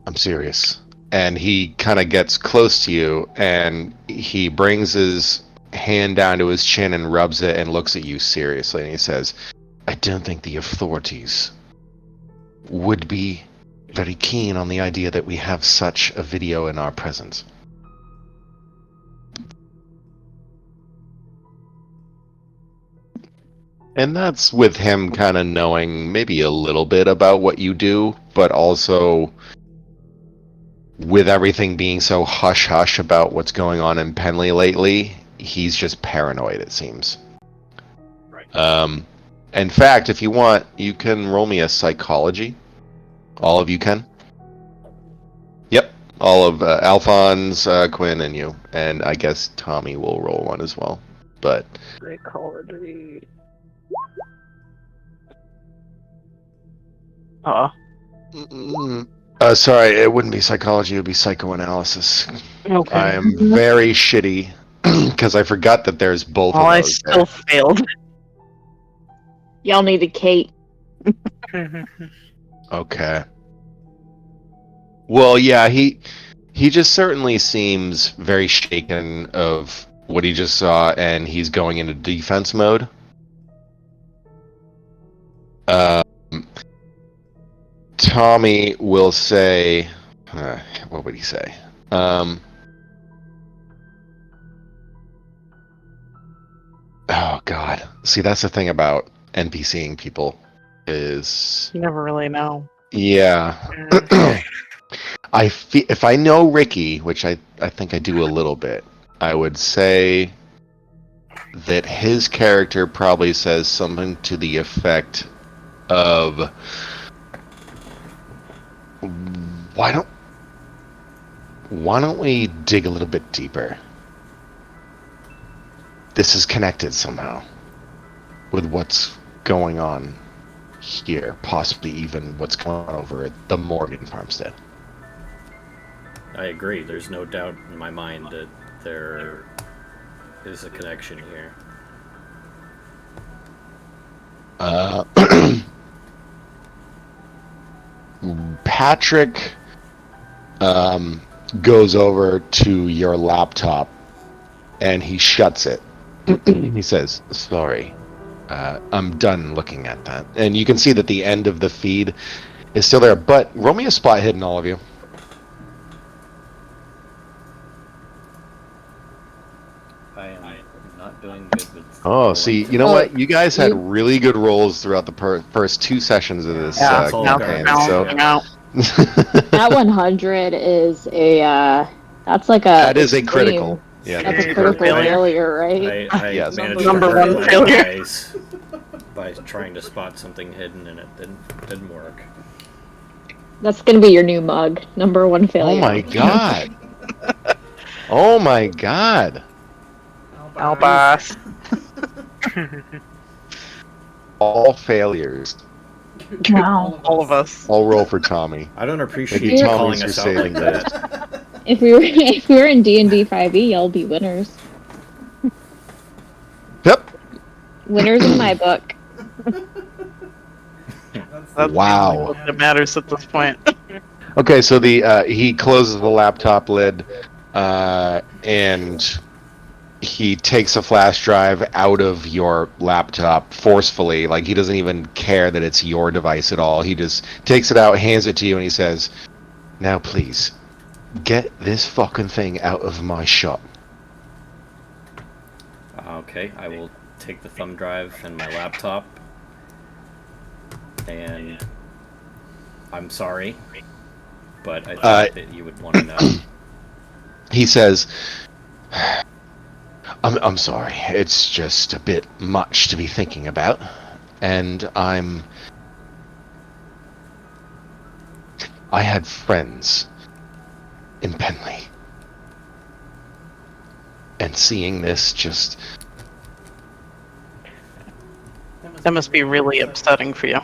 [SPEAKER 3] "I'm serious." And he kind of gets close to you, and he brings his hand down to his chin and rubs it and looks at you seriously, and he says, "I don't think the authorities would be very keen on the idea that we have such a video in our presence." And that's with him kind of knowing maybe a little bit about what you do, but also with everything being so hush-hush about what's going on in Penley lately, he's just paranoid, it seems.
[SPEAKER 9] Right.
[SPEAKER 3] In fact, if you want, you can roll me a psychology. All of you can. Yep. All of Alphonse, Quinn, and you. And I guess Tommy will roll one as well. But sorry, it wouldn't be psychology, it would be psychoanalysis.
[SPEAKER 2] Okay.
[SPEAKER 3] I am very shitty because I forgot that there's both
[SPEAKER 2] Well,
[SPEAKER 3] of
[SPEAKER 2] I
[SPEAKER 3] those
[SPEAKER 2] still failed.
[SPEAKER 4] Y'all need a Kate.
[SPEAKER 3] there. Okay. Well, yeah, he just certainly seems very shaken of what he just saw, and he's going into defense mode. Tommy will say, what would he say? Oh God! See, that's the thing about NPCing people is,
[SPEAKER 2] You never really know.
[SPEAKER 3] yeah. If I know Ricky, which I think I do a little bit, I would say that his character probably says something to the effect of, why don't we dig a little bit deeper? This is connected somehow with what's going on here, possibly even what's going on over at the Morgan farmstead.
[SPEAKER 1] I agree. There's no doubt in my mind that there is a connection here.
[SPEAKER 3] Patrick goes over to your laptop and he shuts it. He says, "Sorry, I'm done looking at that." And you can see that the end of the feed is still there, but roll me a spot hidden, all of you.
[SPEAKER 1] I am not doing good with...
[SPEAKER 3] Oh, see, you know what? You guys had really good rolls throughout the first 2 sessions of this campaign.
[SPEAKER 4] That 100 is a that's like a
[SPEAKER 3] that is a critical. Yeah,
[SPEAKER 4] that's a critical failure, right?
[SPEAKER 1] I
[SPEAKER 3] Yes.
[SPEAKER 1] managed
[SPEAKER 2] Number
[SPEAKER 1] to hurt
[SPEAKER 2] one
[SPEAKER 1] my
[SPEAKER 2] failure.
[SPEAKER 1] eyes by trying to spot something hidden, and it didn't work.
[SPEAKER 4] That's gonna be your new mug. Number 1 failure.
[SPEAKER 3] Oh my god! Oh my god!
[SPEAKER 2] Albas.
[SPEAKER 3] All failures.
[SPEAKER 2] No. All of us.
[SPEAKER 3] I'll roll for Tommy.
[SPEAKER 1] I don't appreciate
[SPEAKER 3] Maybe
[SPEAKER 1] you
[SPEAKER 3] Tommy's
[SPEAKER 1] calling
[SPEAKER 3] for
[SPEAKER 1] us out
[SPEAKER 3] saving
[SPEAKER 1] like that.
[SPEAKER 4] If we were in D&D 5e, y'all be winners.
[SPEAKER 3] Yep.
[SPEAKER 4] Winners in my book.
[SPEAKER 2] That's
[SPEAKER 3] Wow.
[SPEAKER 2] what that matters at this point.
[SPEAKER 3] Okay, so he closes the laptop lid, and he takes a flash drive out of your laptop forcefully. Like, he doesn't even care that it's your device at all. He just takes it out, hands it to you, and he says, "Now please, get this fucking thing out of my shop."
[SPEAKER 1] Okay, I will take the thumb drive and my laptop, and I'm sorry, but I think that you would want to know.
[SPEAKER 3] He says, I'm sorry, it's just a bit much to be thinking about, and I had friends in Penley, and seeing this just...
[SPEAKER 2] That must be really upsetting for you.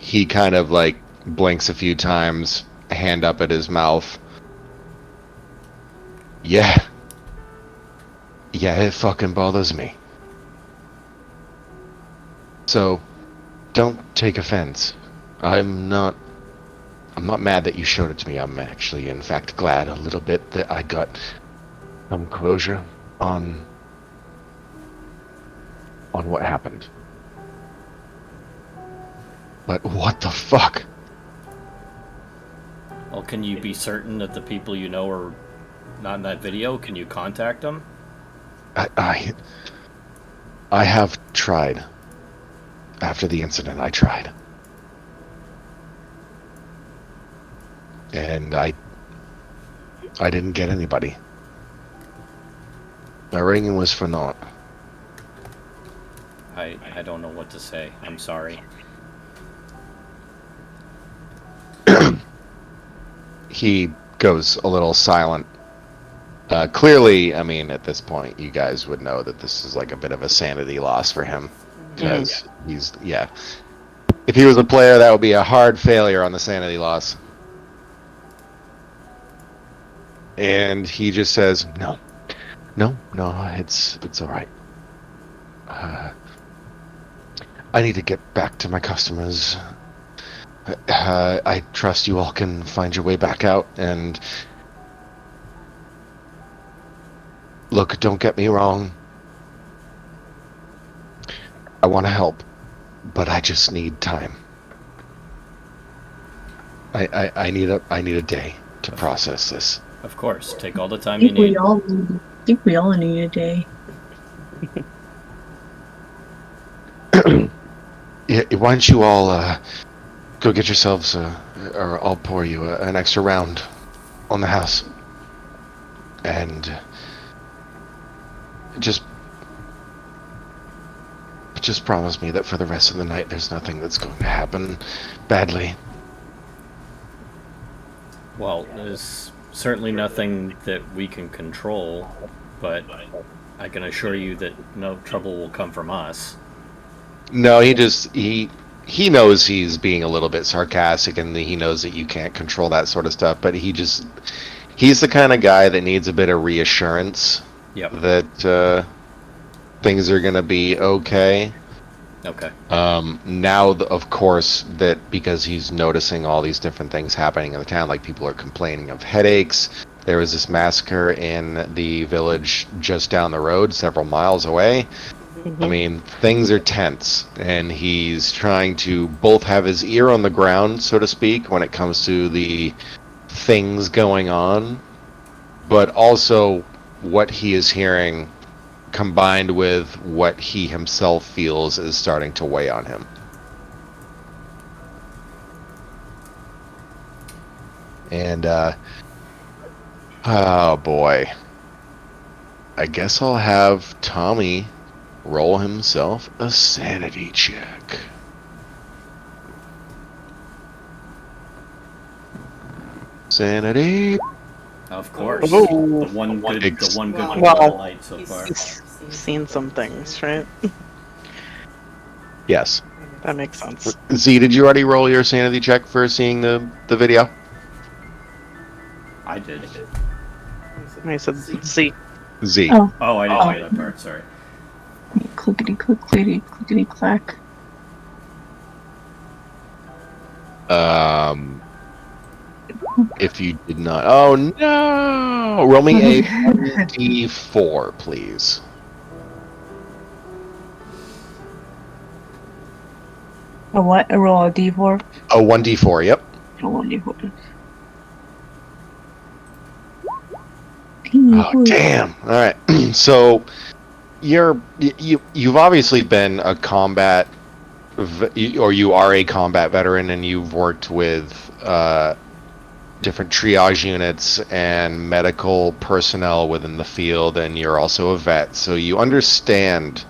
[SPEAKER 3] He kind of like blinks a few times, hand up at his mouth. Yeah, it fucking bothers me. So, don't take offense. I'm not mad that you showed it to me. I'm actually, in fact, glad a little bit that I got some closure on what happened. But what the fuck?
[SPEAKER 1] Well, can you be certain that the people you know are not in that video? Can you contact them?
[SPEAKER 3] I have tried. After the incident, I tried. And I didn't get anybody. My ringing was for naught.
[SPEAKER 1] I don't know what to say. I'm sorry.
[SPEAKER 3] He goes a little silent. Clearly, I mean, at this point, you guys would know that this is like a bit of a sanity loss for him. Because he's, If he was a player, that would be a hard failure on the sanity loss. And he just says, no, it's all right. I need to get back to my customers. I trust you all can find your way back out, and look, don't get me wrong. I want to help, but I just need time. I need a day to process this.
[SPEAKER 1] Of course, take all the
[SPEAKER 5] I
[SPEAKER 1] time you
[SPEAKER 5] think we
[SPEAKER 1] need.
[SPEAKER 5] all need a day.
[SPEAKER 3] Yeah, why don't you all go get yourselves, or I'll pour you an extra round on the house, and just promise me that for the rest of the night, there's nothing that's going to happen badly.
[SPEAKER 1] Well, there's certainly nothing that we can control, but I can assure you that no trouble will come from us.
[SPEAKER 3] No, he knows he's being a little bit sarcastic, and he knows that you can't control that sort of stuff, but he's the kind of guy that needs a bit of reassurance.
[SPEAKER 1] Yep.
[SPEAKER 3] That things are going to be okay.
[SPEAKER 1] Okay.
[SPEAKER 3] Now, of course, that because he's noticing all these different things happening in the town, like people are complaining of headaches. There was this massacre in the village just down the road, several miles away. I mean, things are tense, and he's trying to both have his ear on the ground, so to speak, when it comes to the things going on, but also what he is hearing combined with what he himself feels is starting to weigh on him. And, oh boy. I guess I'll have Tommy roll himself a sanity check. Sanity.
[SPEAKER 1] Of course.
[SPEAKER 2] Oh.
[SPEAKER 1] The one good one
[SPEAKER 2] Well,
[SPEAKER 1] light so far.
[SPEAKER 2] He's seen some things, right?
[SPEAKER 3] Yes.
[SPEAKER 2] That makes sense.
[SPEAKER 3] Z, did you already roll your sanity check for seeing the video?
[SPEAKER 1] I did.
[SPEAKER 2] I said Z.
[SPEAKER 3] Z.
[SPEAKER 1] Oh, I didn't hear that part. Sorry.
[SPEAKER 5] Clickety click, clickety clack.
[SPEAKER 3] If you did not, oh no! Roll me a D4, please.
[SPEAKER 5] A what? A roll of D4?
[SPEAKER 3] Oh, 1D4, yep.
[SPEAKER 5] A roll of D4.
[SPEAKER 3] Oh, damn. All right. So you've obviously been a combat, or you are a combat veteran, and you've worked with different triage units and medical personnel within the field, and you're also a vet, so you understand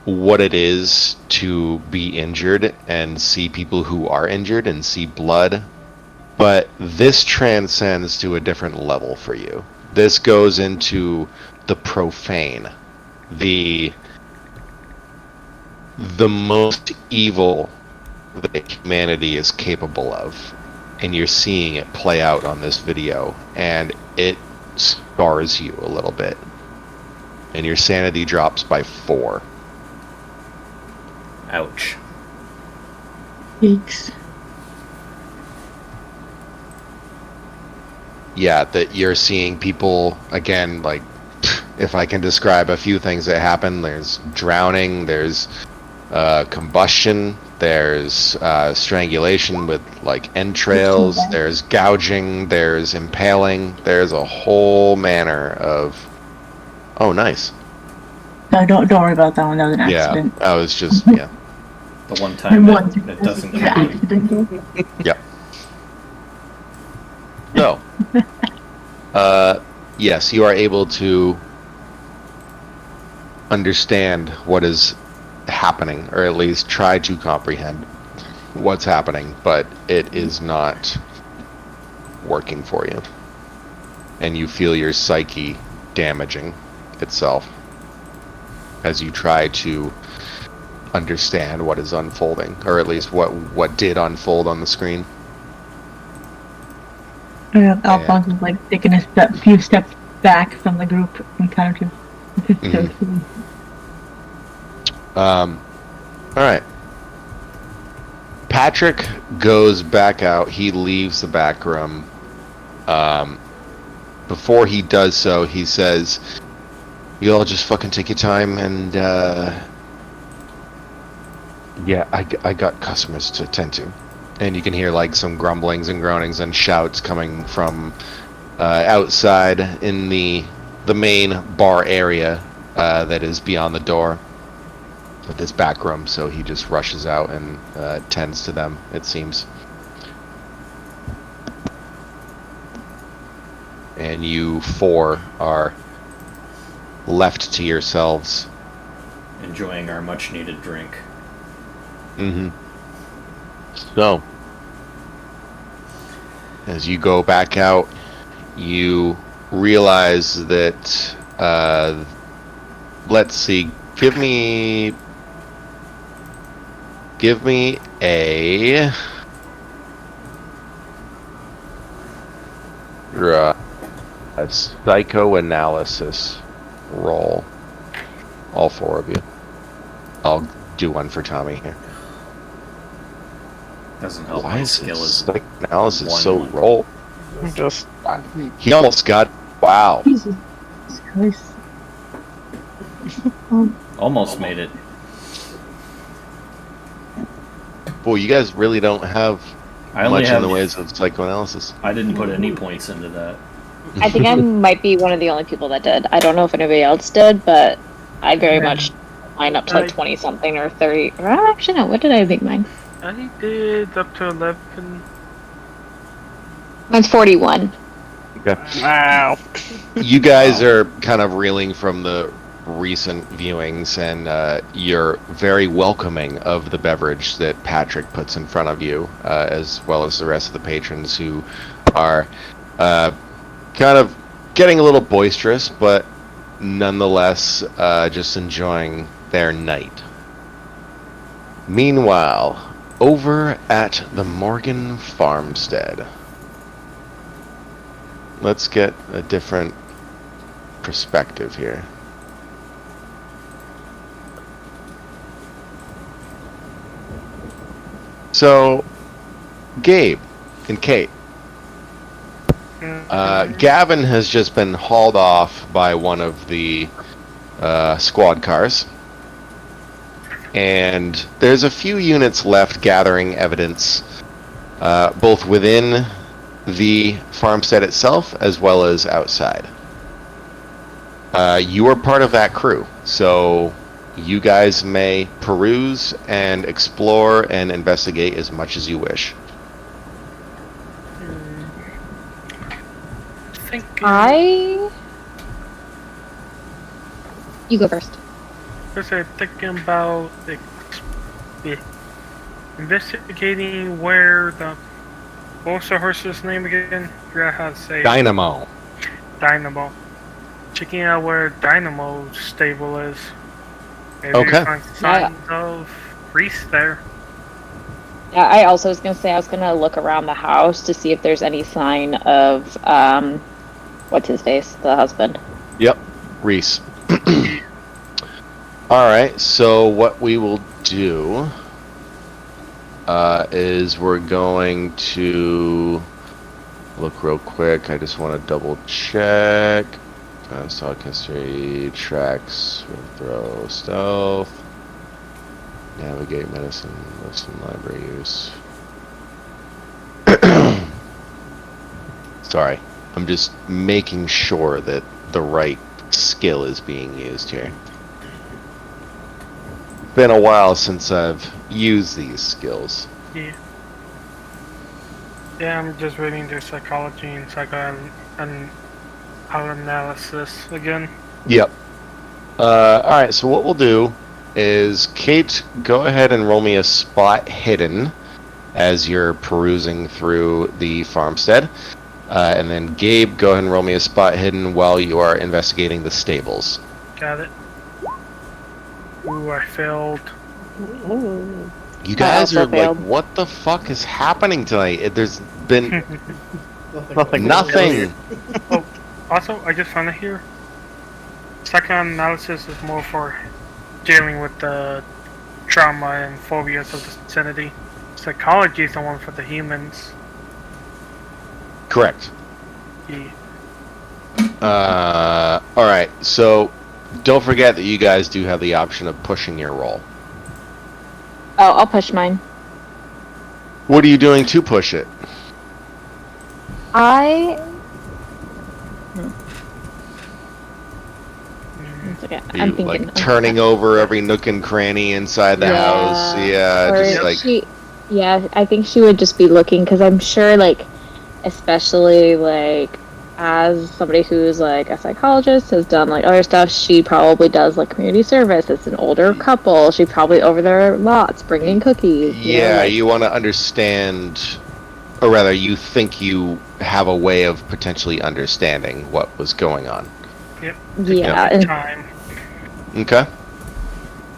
[SPEAKER 3] what it is to be injured and see people who are injured and see blood. But this transcends to a different level for you. This goes into the profane, the most evil that humanity is capable of. And you're seeing it play out on this video, and it scars you a little bit. And your sanity drops by 4.
[SPEAKER 1] Ouch.
[SPEAKER 5] Yikes.
[SPEAKER 3] Yeah, that you're seeing people, again, like, if I can describe a few things that happen, there's drowning, there's combustion, there's strangulation with, like, entrails, there's gouging, there's impaling, there's a whole manner of... Oh, nice.
[SPEAKER 5] No, don't worry about that one. That was an accident.
[SPEAKER 3] Yeah, I was just, yeah.
[SPEAKER 1] The one time that doesn't count.
[SPEAKER 3] Yep. So, yes, you are able to understand what is happening, or at least try to comprehend what's happening, but it is not working for you. And you feel your psyche damaging itself as you try to understand what is unfolding, or at least what did unfold on the screen.
[SPEAKER 5] Alphonse is like taking a few steps back from the group and kind of just.
[SPEAKER 3] All right. Patrick goes back out. He leaves the back room. Before he does so, he says, "You all just fucking take your time, and yeah, I got customers to attend to." And you can hear like some grumblings and groanings and shouts coming from outside in the main bar area that is beyond the door of this back room. So he just rushes out and tends to them, it seems. And you four are left to yourselves,
[SPEAKER 1] enjoying our much-needed drink.
[SPEAKER 3] Mm-hmm. So, as you go back out, you realize that, let's see, give me a psychoanalysis roll. All four of you. I'll do one for Tommy here.
[SPEAKER 1] Doesn't help.
[SPEAKER 3] Why
[SPEAKER 1] My
[SPEAKER 3] is
[SPEAKER 1] skill is
[SPEAKER 3] psychoanalysis so
[SPEAKER 1] one.
[SPEAKER 3] roll?
[SPEAKER 2] Just
[SPEAKER 3] He almost got. Wow.
[SPEAKER 5] Jesus Christ.
[SPEAKER 1] Almost made it.
[SPEAKER 3] Boy, you guys really don't have
[SPEAKER 1] I only
[SPEAKER 3] much
[SPEAKER 1] have.
[SPEAKER 3] in the ways of psychoanalysis.
[SPEAKER 1] I didn't put any points into that.
[SPEAKER 4] I think I might be one of the only people that did. I don't know if anybody else did, but I very much line up to like 20 something or 30. Or actually, no. What did I think mine?
[SPEAKER 8] I did up to 11.
[SPEAKER 4] Mine's 41.
[SPEAKER 3] Okay.
[SPEAKER 2] wow.
[SPEAKER 3] You guys are kind of reeling from the recent viewings, and you're very welcoming of the beverage that Patrick puts in front of you, as well as the rest of the patrons who are kind of getting a little boisterous, but nonetheless just enjoying their night. Meanwhile, over at the Morgan farmstead, let's get a different perspective here. So, Gabe and Kate, Gavin has just been hauled off by one of the squad cars, and there's a few units left gathering evidence, both within the farmstead itself as well as outside. You are part of that crew, so you guys may peruse and explore and investigate as much as you wish.
[SPEAKER 4] You go first.
[SPEAKER 8] I'm thinking about investigating where the. What was the horse's name again? I forgot how to say it.
[SPEAKER 3] Dynamo.
[SPEAKER 8] Dynamo. Checking out where Dynamo's stable is. Maybe
[SPEAKER 3] Okay.
[SPEAKER 8] find signs of Reese there.
[SPEAKER 4] Yeah, I also was gonna say I was gonna look around the house to see if there's any sign of what's his face, the husband.
[SPEAKER 3] Yep, Reese. Alright, so what we will do is we're going to look real quick. I just want to double check. Stock history, tracks, throw, stealth, navigate, medicine library use. Sorry, I'm just making sure that the right skill is being used here. Been a while since I've used these skills.
[SPEAKER 8] Yeah. Yeah, I'm just reading their psychology and psychoanalysis again.
[SPEAKER 3] Yep. Alright, so what we'll do is, Kate, go ahead and roll me a spot hidden as you're perusing through the farmstead. And then Gabe, go ahead and roll me a spot hidden while you are investigating the stables.
[SPEAKER 8] Got it. Ooh, I failed.
[SPEAKER 3] You guys
[SPEAKER 2] also
[SPEAKER 3] are
[SPEAKER 2] failed.
[SPEAKER 3] like, what the fuck is happening tonight? There's been
[SPEAKER 2] Nothing.
[SPEAKER 3] nothing.
[SPEAKER 8] Oh, also, I just found it here. Psychoanalysis is more for dealing with the trauma and phobias of the vicinity. Psychology is the one for the humans.
[SPEAKER 3] Correct.
[SPEAKER 8] Yeah.
[SPEAKER 3] Alright, so don't forget that you guys do have the option of pushing your roll.
[SPEAKER 4] Oh, I'll push mine.
[SPEAKER 3] What are you doing to push it?
[SPEAKER 4] Okay,
[SPEAKER 3] Are
[SPEAKER 4] I'm
[SPEAKER 3] you,
[SPEAKER 4] thinking.
[SPEAKER 3] like, turning over every nook and cranny inside the house? Yeah,
[SPEAKER 4] Or
[SPEAKER 3] just like...
[SPEAKER 4] I think she would just be looking, because I'm sure, like, especially, like, as somebody who's, like, a psychologist, has done, like, other stuff, she probably does, like, community service. It's an older couple. She's probably over there lots, bringing cookies.
[SPEAKER 3] Yeah, you want to understand, or rather, you think you have a way of potentially understanding what was going on.
[SPEAKER 8] Yep.
[SPEAKER 4] Yeah.
[SPEAKER 8] Take time.
[SPEAKER 3] Okay.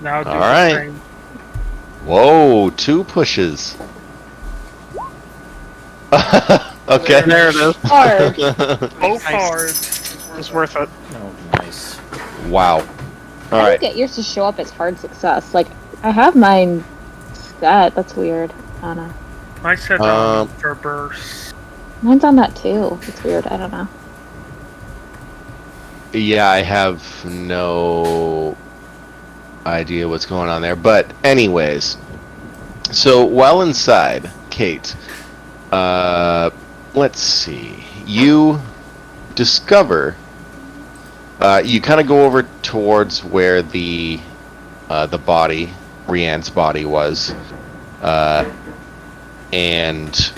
[SPEAKER 8] Now do
[SPEAKER 3] All
[SPEAKER 8] the
[SPEAKER 3] right.
[SPEAKER 8] same.
[SPEAKER 3] Whoa, 2 pushes. Okay.
[SPEAKER 2] There it is.
[SPEAKER 4] Hard.
[SPEAKER 8] Both hard.
[SPEAKER 2] It's worth it.
[SPEAKER 1] Oh, nice.
[SPEAKER 3] Wow.
[SPEAKER 4] I
[SPEAKER 3] Alright.
[SPEAKER 4] don't get yours to show up as hard success. Like, I have mine set. That's weird. I don't know.
[SPEAKER 8] I said for bursts.
[SPEAKER 4] Mine's on that too. It's weird. I don't know.
[SPEAKER 3] Yeah, I have no idea what's going on there. But anyways, so while inside, Kate, let's see. You discover, you kind of go over towards where the body, Rianne's body was, and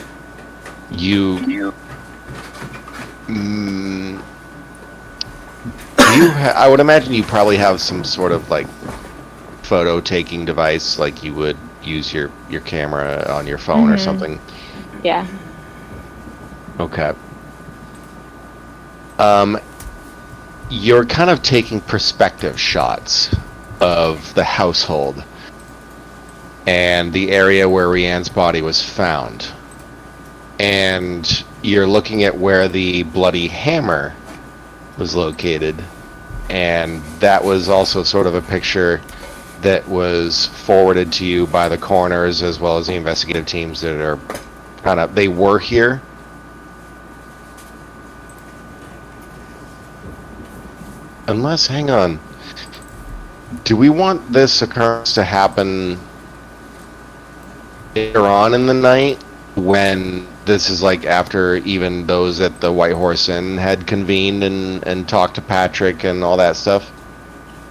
[SPEAKER 3] you I would imagine you probably have some sort of like photo taking device, like you would use your camera on your phone or something.
[SPEAKER 4] Yeah.
[SPEAKER 3] Okay. You're kind of taking perspective shots of the household and the area where Rianne's body was found. And you're looking at where the bloody hammer was located, and that was also sort of a picture that was forwarded to you by the coroners as well as the investigative teams that are kind of, they were here. Unless, hang on, do we want this occurrence to happen later on in the night, when this is like after even those at the White Horse Inn had convened and talked to Patrick and all that stuff?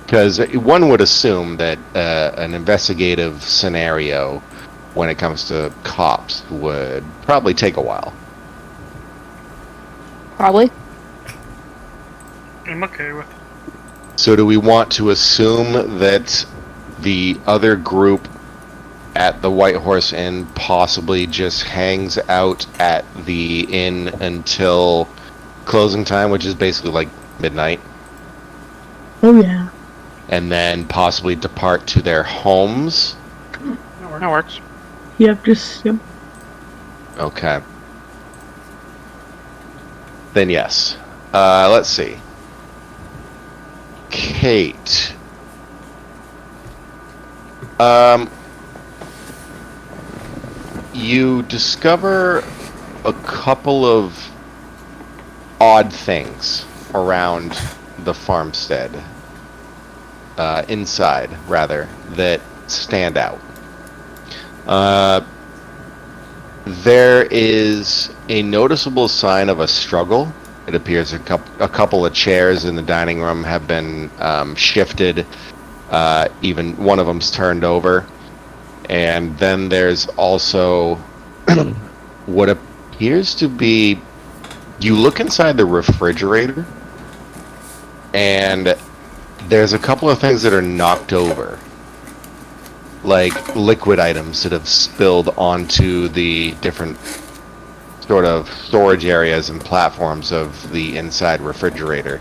[SPEAKER 3] Because one would assume that an investigative scenario when it comes to cops would probably take a while.
[SPEAKER 4] Probably.
[SPEAKER 8] I'm okay with it.
[SPEAKER 3] So do we want to assume that the other group at the White Horse Inn possibly just hangs out at the inn until closing time, which is basically like midnight?
[SPEAKER 5] Oh yeah.
[SPEAKER 3] And then possibly depart to their homes?
[SPEAKER 2] That works.
[SPEAKER 5] Yep, yep.
[SPEAKER 3] Okay. Then yes. Let's see. Kate. You discover a couple of odd things around the farmstead. Inside, rather, that stand out. There is a noticeable sign of a struggle. It appears a couple of chairs in the dining room have been shifted. Even one of them's turned over. And then there's also what appears to be... You look inside the refrigerator, and there's a couple of things that are knocked over. Like liquid items that have spilled onto the different sort of storage areas and platforms of the inside refrigerator.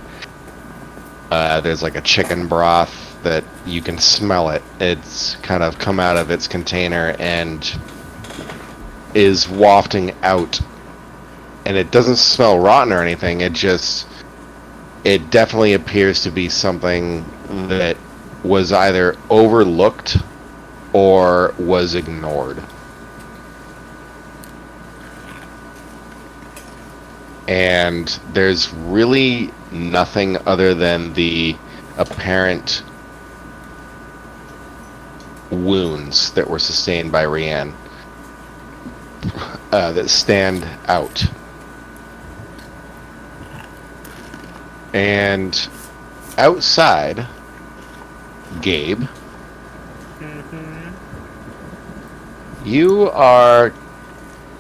[SPEAKER 3] There's like a chicken broth that you can smell it. It's kind of come out of its container and is wafting out. And it doesn't smell rotten or anything. It definitely appears to be something that was either overlooked or was ignored. And there's really nothing other than the apparent wounds that were sustained by Rianne that stand out. And outside, Gabe, you are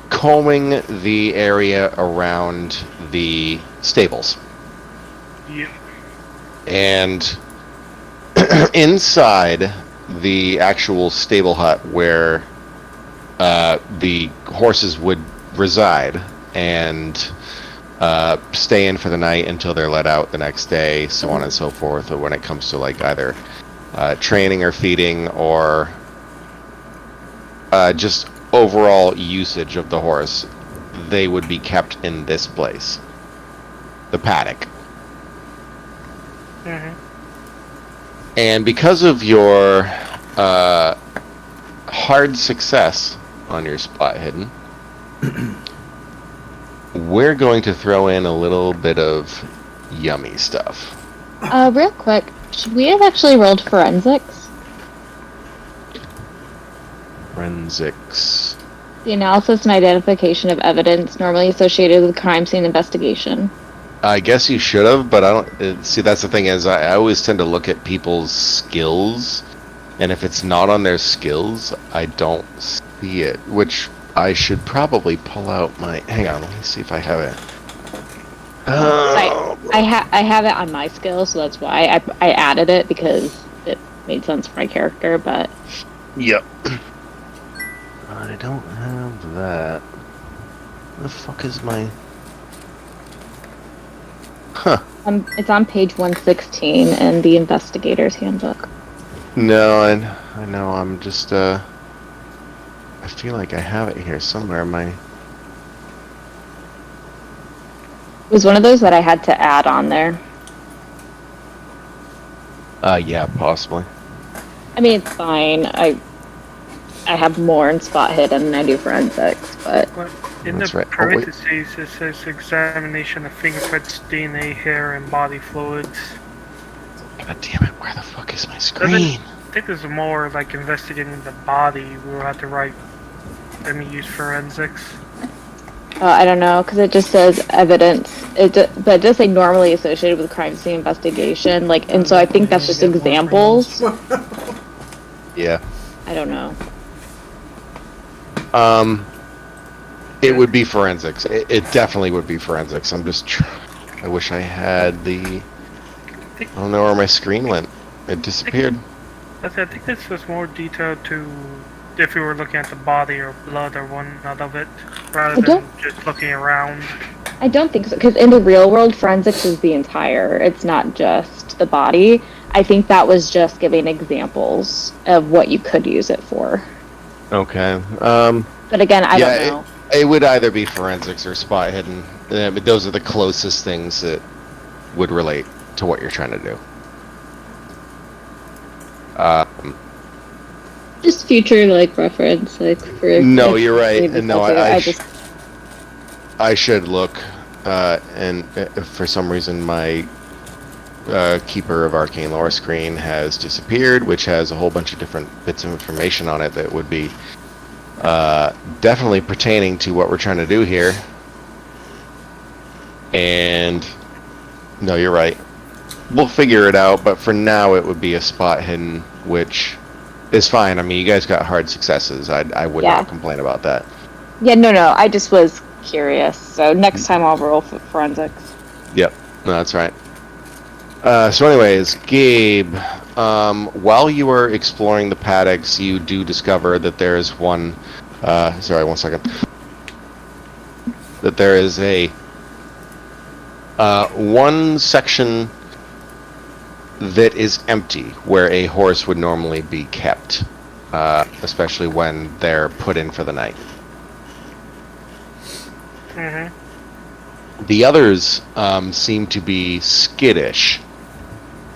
[SPEAKER 3] combing the area around the stables.
[SPEAKER 8] Yep.
[SPEAKER 3] And inside the actual stable hut where the horses would reside and stay in for the night until they're let out the next day, so on and so forth, or when it comes to like either training or feeding or just overall usage of the horse, they would be kept in this place, the paddock. And because of your hard success on your spot hidden, we're going to throw in a little bit of yummy stuff.
[SPEAKER 4] Real quick, should we have actually rolled forensics?
[SPEAKER 3] Forensics.
[SPEAKER 4] The analysis and identification of evidence normally associated with crime scene investigation.
[SPEAKER 3] I guess you should have, but I don't see. That's the thing is, I always tend to look at people's skills, and if it's not on their skills, I don't see it. Which I should probably pull out my. Hang on, let me see if I have it.
[SPEAKER 4] I have it on my skill, so that's why I added it because it made sense for my character. But
[SPEAKER 3] yep, I don't have that. Where the fuck is my? Huh.
[SPEAKER 4] it's on page 116 in the investigator's handbook.
[SPEAKER 3] No, I know. I'm just I feel like I have it here somewhere.
[SPEAKER 4] It was one of those that I had to add on there.
[SPEAKER 3] Yeah, possibly.
[SPEAKER 4] I mean, it's fine. I have more in spot hidden than I do forensics, but
[SPEAKER 8] in
[SPEAKER 3] That's
[SPEAKER 8] the
[SPEAKER 3] right. Oh, wait.
[SPEAKER 8] parentheses it says examination of fingerprints, DNA, hair, and body fluids.
[SPEAKER 3] God damn it! Where the fuck is my screen?
[SPEAKER 8] I think there's more like investigating the body. We will have to write. Use forensics.
[SPEAKER 4] I don't know, because it just says evidence. But it does say normally associated with crime scene investigation. And so I think that's just examples.
[SPEAKER 3] Yeah.
[SPEAKER 4] I don't know.
[SPEAKER 3] It would be forensics. It definitely would be forensics. I'm just. I wish I had the. I don't know where my screen went. It disappeared.
[SPEAKER 8] I think this was more detailed to if we were looking at the body or blood or whatnot of it, rather than just looking around.
[SPEAKER 4] I don't think so, because in the real world, forensics is the entire. It's not just the body. I think that was just giving examples of what you could use it for.
[SPEAKER 3] Okay.
[SPEAKER 4] But again, I don't know.
[SPEAKER 3] It would either be forensics or spot hidden. But those are the closest things that would relate to what you're trying to do.
[SPEAKER 4] Just future reference, for.
[SPEAKER 3] No, you're right. No, I should look. And if for some reason my Keeper of Arcane Lore screen has disappeared, which has a whole bunch of different bits of information on it that would be definitely pertaining to what we're trying to do here. And no, you're right. We'll figure it out, but for now it would be a spot hidden, which is fine. I mean, you guys got hard successes. I would not complain about that.
[SPEAKER 4] Yeah, no. I just was curious. So next time I'll roll for forensics.
[SPEAKER 3] Yep, no, that's right. So anyways, Gabe, while you are exploring the paddocks, you do discover that there is one... sorry, 1 second. that there is a one section that is empty, where a horse would normally be kept, especially when they're put in for the night. The others seem to be skittish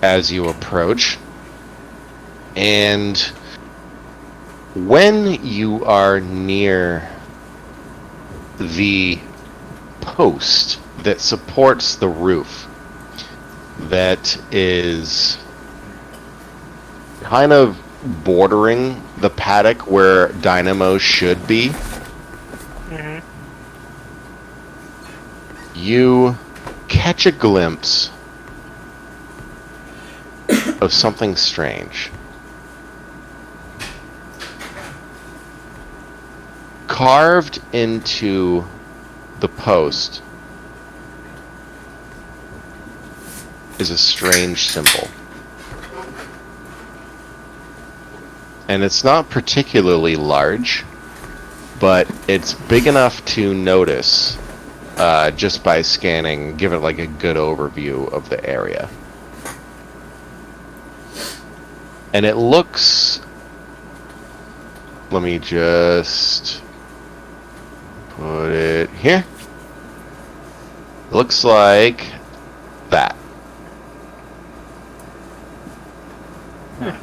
[SPEAKER 3] as you approach, and when you are near the post that supports the roof, that is kind of bordering the paddock where Dynamo should be, you catch a glimpse of something strange. Carved into the post is a strange symbol. And it's not particularly large, but it's big enough to notice just by scanning, give it like a good overview of the area. And it looks... Let me just put it here. Looks like that.
[SPEAKER 8] I'm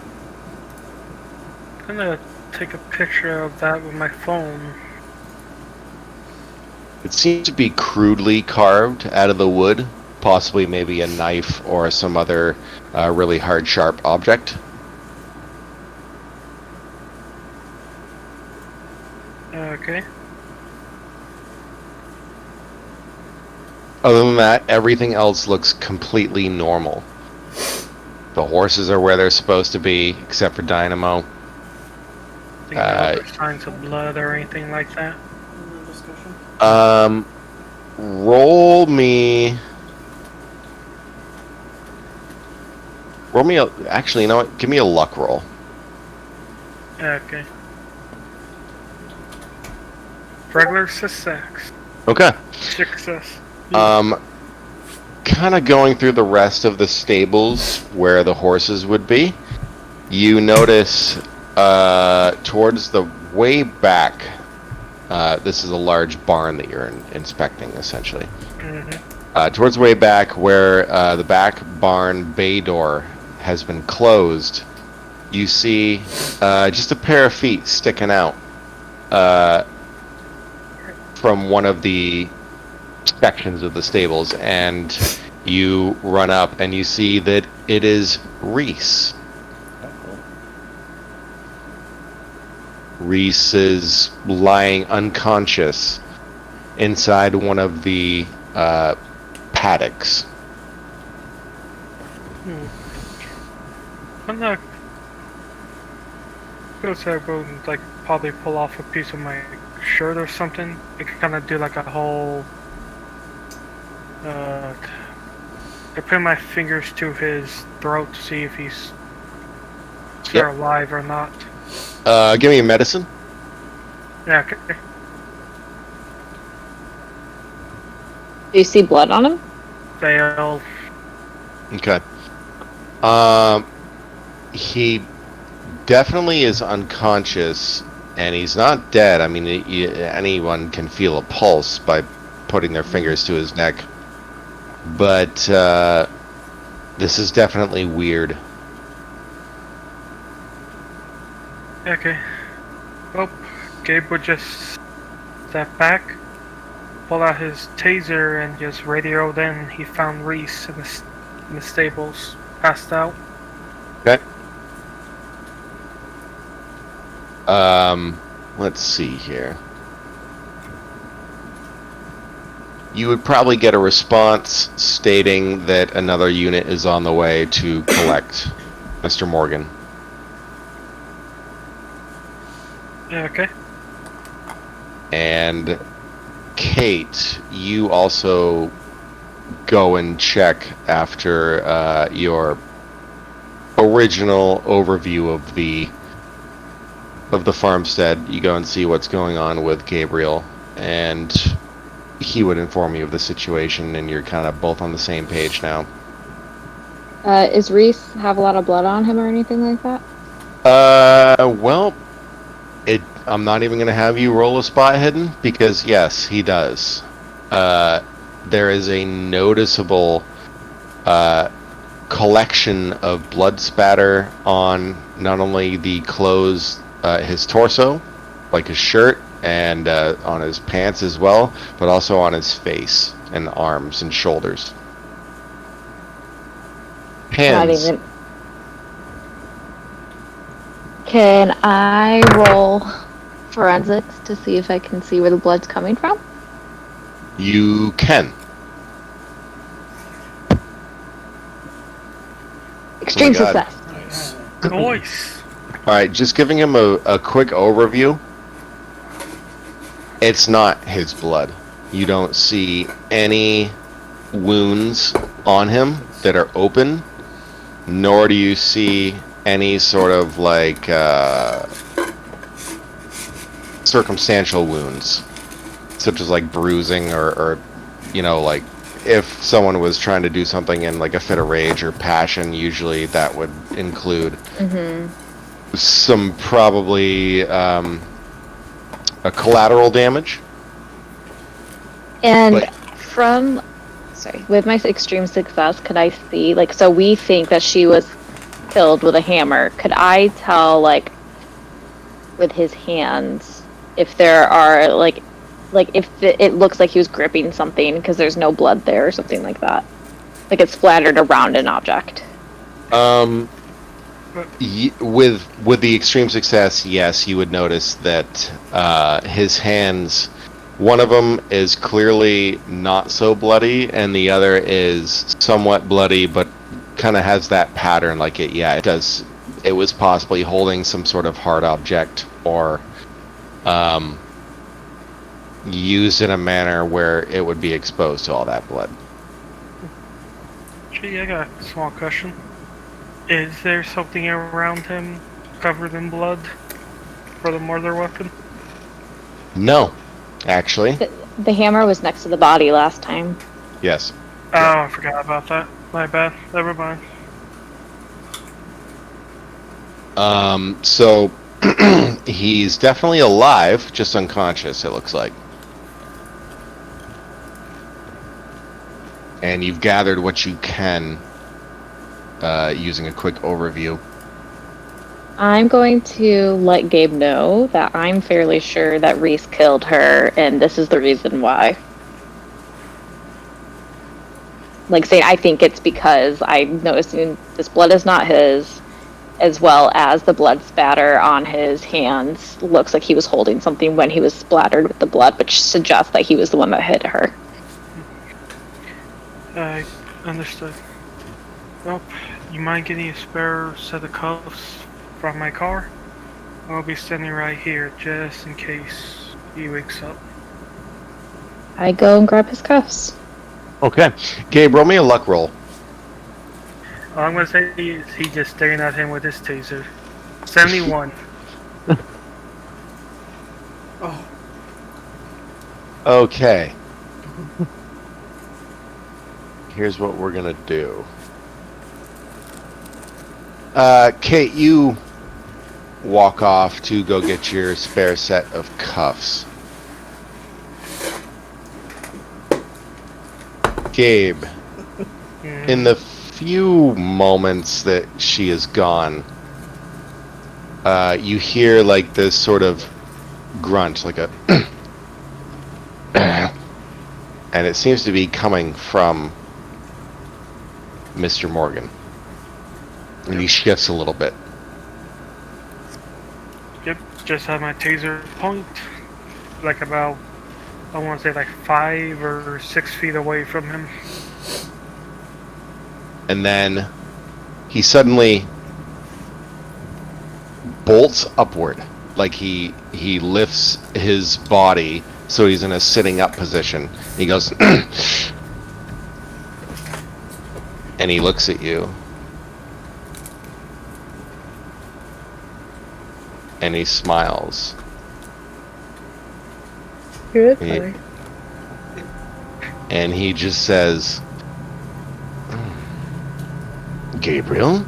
[SPEAKER 8] gonna take a picture of that with my phone.
[SPEAKER 3] It seems to be crudely carved out of the wood, possibly maybe a knife or some other really hard, sharp object.
[SPEAKER 8] Okay.
[SPEAKER 3] Other than that, everything else looks completely normal. The horses are where they're supposed to be, except for Dynamo.
[SPEAKER 8] Think no other signs of blood or anything like that?
[SPEAKER 3] Roll me a... Actually, you know what? Give me a luck roll.
[SPEAKER 8] Okay. Regular success.
[SPEAKER 3] Okay.
[SPEAKER 8] Success.
[SPEAKER 3] Kind of going through the rest of the stables where the horses would be, you notice towards the way back, this is a large barn that you're inspecting, essentially. Towards the way back where the back barn bay door has been closed, you see just a pair of feet sticking out from one of the sections of the stables, and you run up and you see that it is Reese. Reese is lying unconscious inside one of the paddocks.
[SPEAKER 8] I'm not... I will like probably pull off a piece of my shirt or something. I could kind of do like a whole... I put my fingers to his throat to see if he's still alive or not.
[SPEAKER 3] Give me a medicine.
[SPEAKER 8] Yeah, okay.
[SPEAKER 4] Do you see blood on him?
[SPEAKER 8] Fail.
[SPEAKER 3] Okay. He definitely is unconscious, and he's not dead. I mean, anyone can feel a pulse by putting their fingers to his neck. But this is definitely weird.
[SPEAKER 8] Okay. Well, Gabe would just step back, pull out his taser, and just radioed in. He found Reese in the stables, passed out.
[SPEAKER 3] Okay. Let's see here. You would probably get a response stating that another unit is on the way to collect Mr. Morgan.
[SPEAKER 8] Yeah, okay.
[SPEAKER 3] And Kate, you also go and check after your original overview of the farmstead. You go and see what's going on with Gabriel, and he would inform you of the situation, and you're kind of both on the same page now.
[SPEAKER 4] Is Reese have a lot of blood on him or anything like that?
[SPEAKER 3] Well, I'm not even going to have you roll a spot hidden, because yes, he does. There is a noticeable collection of blood spatter on not only the clothes, his torso, like his shirt, and on his pants as well, but also on his face and arms and shoulders.
[SPEAKER 4] Not
[SPEAKER 3] Hands.
[SPEAKER 4] even. Can I roll forensics to see if I can see where the blood's coming from?
[SPEAKER 3] You can.
[SPEAKER 4] Extreme
[SPEAKER 3] God.
[SPEAKER 4] success.
[SPEAKER 1] Nice.
[SPEAKER 8] Nice.
[SPEAKER 3] Alright, just giving him a quick overview. It's not his blood. You don't see any wounds on him that are open, nor do you see any sort of like circumstantial wounds, such as like bruising or you know, like if someone was trying to do something in like a fit of rage or passion, usually that would include some probably a collateral damage.
[SPEAKER 4] And
[SPEAKER 3] Like-
[SPEAKER 4] with my extreme success, could I see, like, so we think that she was killed with a hammer. Could I tell, like, with his hands, if there are, like if it looks like he was gripping something because there's no blood there or something like that? Like it's splattered around an object.
[SPEAKER 3] With the extreme success, yes, you would notice that his hands, one of them is clearly not so bloody, and the other is somewhat bloody, but kind of has that pattern. Like it does. It was possibly holding some sort of hard object, or used in a manner where it would be exposed to all that blood.
[SPEAKER 8] Gee, I got a small question. Is there something around him covered in blood for the murder weapon?
[SPEAKER 3] No, actually,
[SPEAKER 4] The hammer was next to the body last time.
[SPEAKER 3] yes.
[SPEAKER 8] Oh, I forgot about that. My bad. Never mind.
[SPEAKER 3] So he's definitely alive, just unconscious, it looks like. And you've gathered what you can using a quick overview.
[SPEAKER 4] I'm going to let Gabe know that I'm fairly sure that Reese killed her, and this is the reason why. Like saying, I think it's because I'm noticing this blood is not his, as well as the blood spatter on his hands. Looks like he was holding something when he was splattered with the blood, which suggests that he was the one that hit her.
[SPEAKER 8] I understood. Well, you mind getting a spare set of cuffs from my car? I'll be standing right here just in case he wakes up.
[SPEAKER 4] I go and grab his cuffs.
[SPEAKER 3] Okay. Gabe, roll me a luck roll.
[SPEAKER 8] All I'm gonna say is he just staring at him with his taser. 71.
[SPEAKER 3] Okay. Here's what we're gonna do. Kate, you walk off to go get your spare set of cuffs. Gabe, in the few moments that she is gone, you hear like this sort of grunt, like a and it seems to be coming from Mr. Morgan. And he shifts a little bit.
[SPEAKER 8] Yep, just had my taser point, like about, I want to say like 5 or 6 feet away from him.
[SPEAKER 3] And then he suddenly bolts upward. Like he lifts his body so he's in a sitting up position. He goes and he looks at you. And he smiles.
[SPEAKER 2] Good.
[SPEAKER 3] He- And he just says, Gabriel?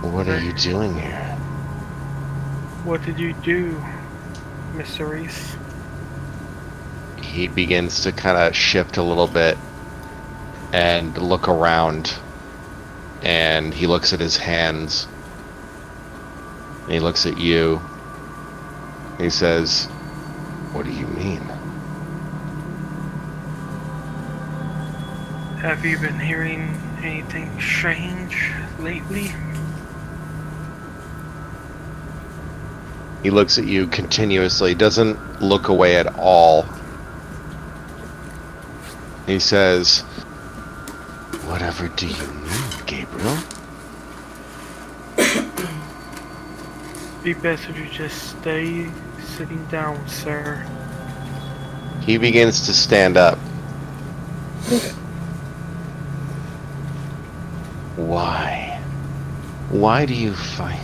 [SPEAKER 3] What are you doing here?
[SPEAKER 8] What did you do, Mr. Reese?
[SPEAKER 3] He begins to kind of shift a little bit and look around. And he looks at his hands. And he looks at you. He says, what do you mean?
[SPEAKER 8] Have you been hearing anything strange lately?
[SPEAKER 3] He looks at you continuously, doesn't look away at all. He says, whatever do you mean, Gabriel?
[SPEAKER 8] Be best if you just stay sitting down, sir.
[SPEAKER 3] He begins to stand up. Why? Why do you fight?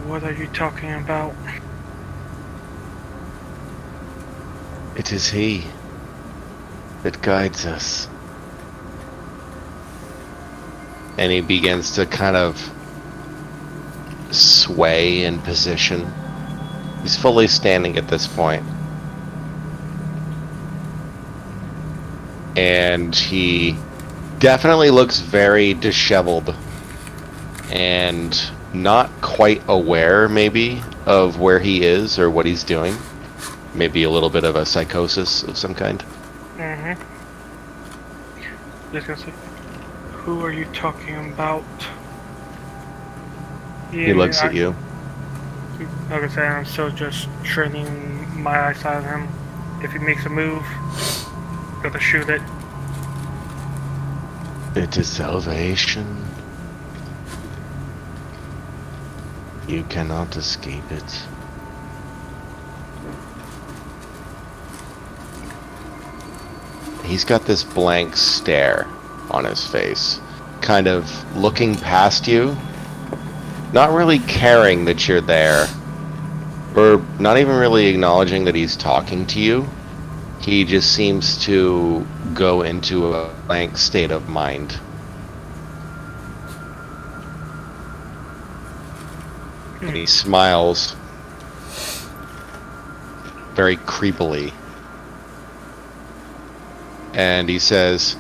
[SPEAKER 8] What are you talking about?
[SPEAKER 3] It is he that guides us. And he begins to kind of sway in position. He's fully standing at this point. And he definitely looks very disheveled and not quite aware, maybe, of where he is or what he's doing. Maybe a little bit of a psychosis of some kind.
[SPEAKER 8] Mm-hmm. Just gonna say, who are you talking about?
[SPEAKER 3] He looks at you.
[SPEAKER 8] Like I said, I'm still just training my eyesight on him. If he makes a move, gotta shoot it.
[SPEAKER 3] It is salvation. You cannot escape it. He's got this blank stare on his face, kind of looking past you, not really caring that you're there, or not even really acknowledging that he's talking to you. He just seems to go into a blank state of mind. And he smiles very creepily. And he says,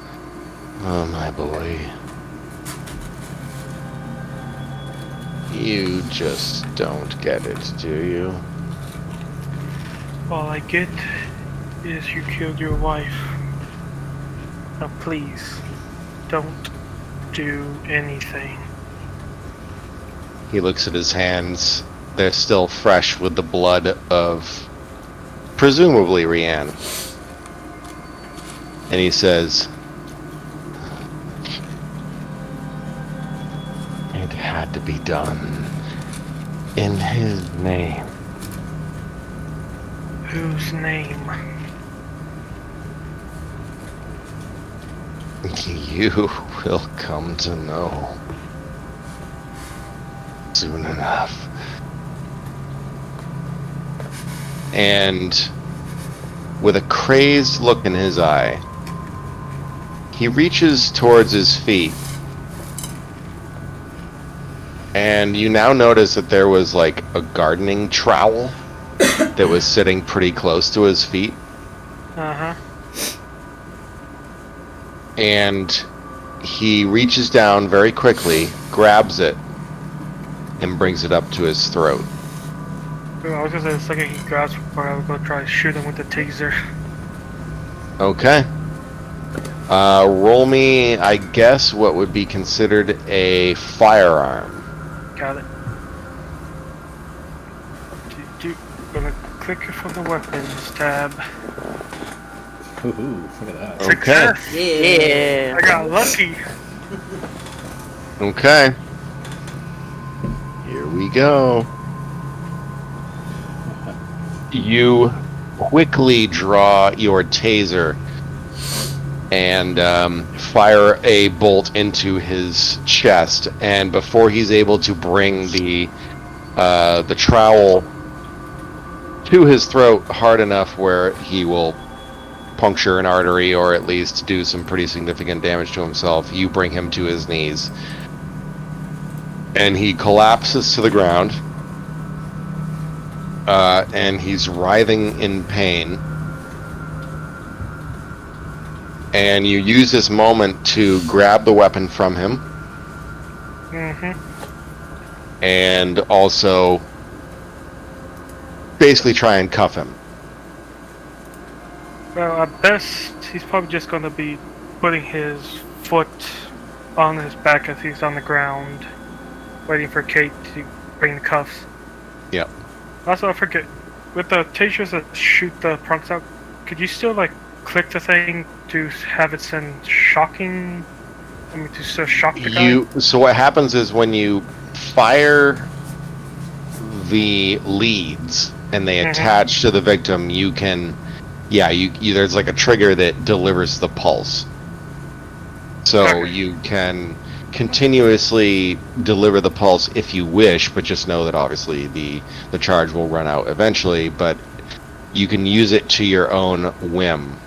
[SPEAKER 3] oh my boy, you just don't get it, do you?
[SPEAKER 8] All I get is you killed your wife. Now please, don't do anything.
[SPEAKER 3] He looks at his hands. They're still fresh with the blood of, presumably, Rianne. And he says, it had to be done in his name.
[SPEAKER 8] Whose name?
[SPEAKER 3] You will come to know soon enough. And with a crazed look in his eye, he reaches towards his feet. And you now notice that there was like a gardening trowel that was sitting pretty close to his feet.
[SPEAKER 8] Uh-huh.
[SPEAKER 3] And he reaches down very quickly, grabs it, and brings it up to his throat.
[SPEAKER 8] I was gonna say the second he grabs for it, I was gonna try to shoot him with the taser.
[SPEAKER 3] Okay. Roll me, I guess, what would be considered a firearm.
[SPEAKER 8] Got it. Gonna click from the weapons tab.
[SPEAKER 1] Ooh, look at that.
[SPEAKER 3] Okay.
[SPEAKER 8] Success!
[SPEAKER 2] Yeah.
[SPEAKER 8] I got lucky.
[SPEAKER 3] Okay. Here we go. You quickly draw your taser and fire a bolt into his chest, and before he's able to bring the trowel to his throat hard enough where he will puncture an artery or at least do some pretty significant damage to himself. You bring him to his knees. And he collapses to the ground. And he's writhing in pain. And you use this moment to grab the weapon from him. And also basically try and cuff him.
[SPEAKER 8] Well, at best, he's probably just going to be putting his foot on his back as he's on the ground, waiting for Kate to bring the cuffs.
[SPEAKER 3] Yep.
[SPEAKER 8] Also, I forget, with the tasers that shoot the prunks out, could you still, like, click the thing to have it send shocking? I mean, to shock the guy?
[SPEAKER 3] So what happens is when you fire the leads and they attach to the victim, you can, there's like a trigger that delivers the pulse. So you can continuously deliver the pulse if you wish, but just know that obviously the charge will run out eventually, but you can use it to your own whim.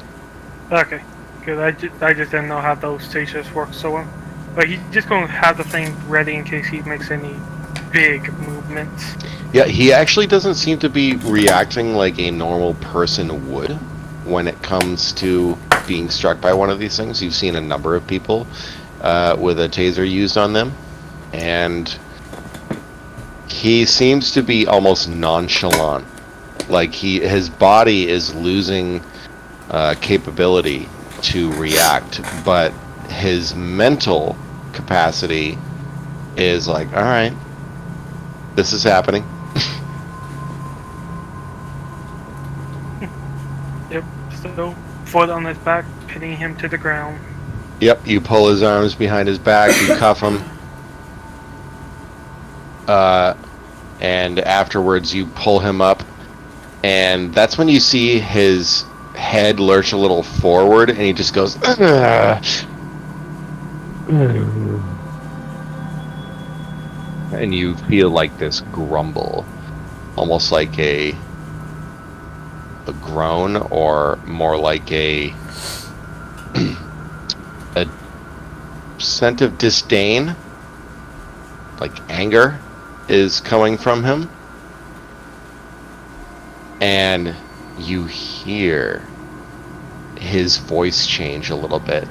[SPEAKER 8] Okay, good. I just didn't know how those tasers work so well. Like, he's just going to have the thing ready in case he makes any big movements.
[SPEAKER 3] Yeah, he actually doesn't seem to be reacting like a normal person would when it comes to being struck by one of these things. You've seen a number of people with a taser used on them, and he seems to be almost nonchalant. Like his body is losing capability to react, but his mental capacity is like, all right, this is happening.
[SPEAKER 8] Yep, so foot on his back, pinning him to the ground.
[SPEAKER 3] Yep, you pull his arms behind his back, you cuff him. And afterwards you pull him up, and that's when you see his head lurch a little forward, and he just goes, and you feel like this grumble, almost like a groan, or more like a scent of disdain, like anger, is coming from him. And you hear his voice change a little bit,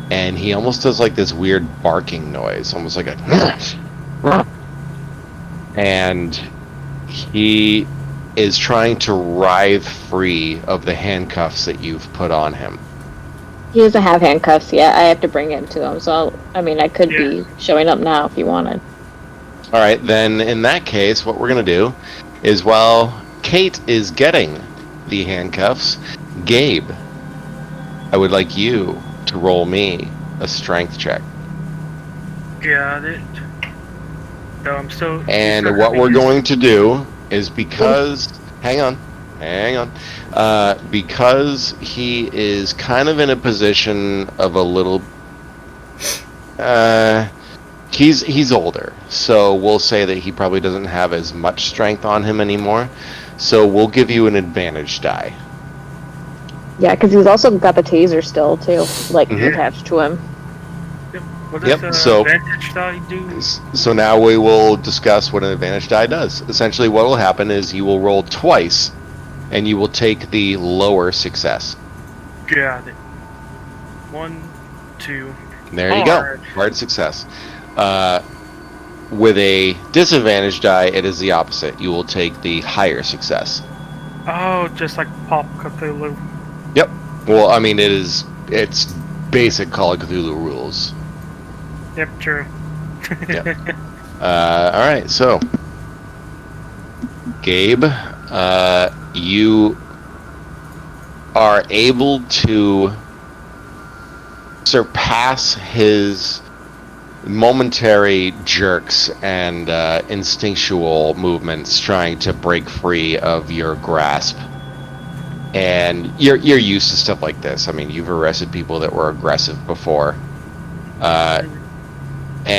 [SPEAKER 3] and he almost does like this weird barking noise, almost like a and he is trying to writhe free of the handcuffs that you've put on him.
[SPEAKER 4] He doesn't have handcuffs yet. I have to bring him to him, so I could be showing up now if you wanted.
[SPEAKER 3] Alright, then in that case, what we're gonna do is, while Kate is getting the handcuffs, Gabe, I would like you to roll me a strength check.
[SPEAKER 8] Got it. No, I'm still...
[SPEAKER 3] And what we're going to do is, because... Hang on. Because he is kind of in a position of a little... He's older, so we'll say that he probably doesn't have as much strength on him anymore. So we'll give you an advantage die.
[SPEAKER 4] Yeah, because he's also got the taser still, too, attached to him.
[SPEAKER 8] Yep. What does advantage die do?
[SPEAKER 3] So now we will discuss what an advantage die does. Essentially what will happen is you will roll twice, and you will take the lower success.
[SPEAKER 8] Got it. 1, 2.
[SPEAKER 3] There you go. Hard success. With a disadvantage die, it is the opposite. You will take the higher success.
[SPEAKER 8] Oh, just like Pop Cthulhu.
[SPEAKER 3] Yep. Well, it's basic Call of Cthulhu rules.
[SPEAKER 8] Yep, true.
[SPEAKER 3] Yep. Alright, so Gabe, you are able to surpass his momentary jerks and instinctual movements trying to break free of your grasp. And you're used to stuff like this. You've arrested people that were aggressive before. And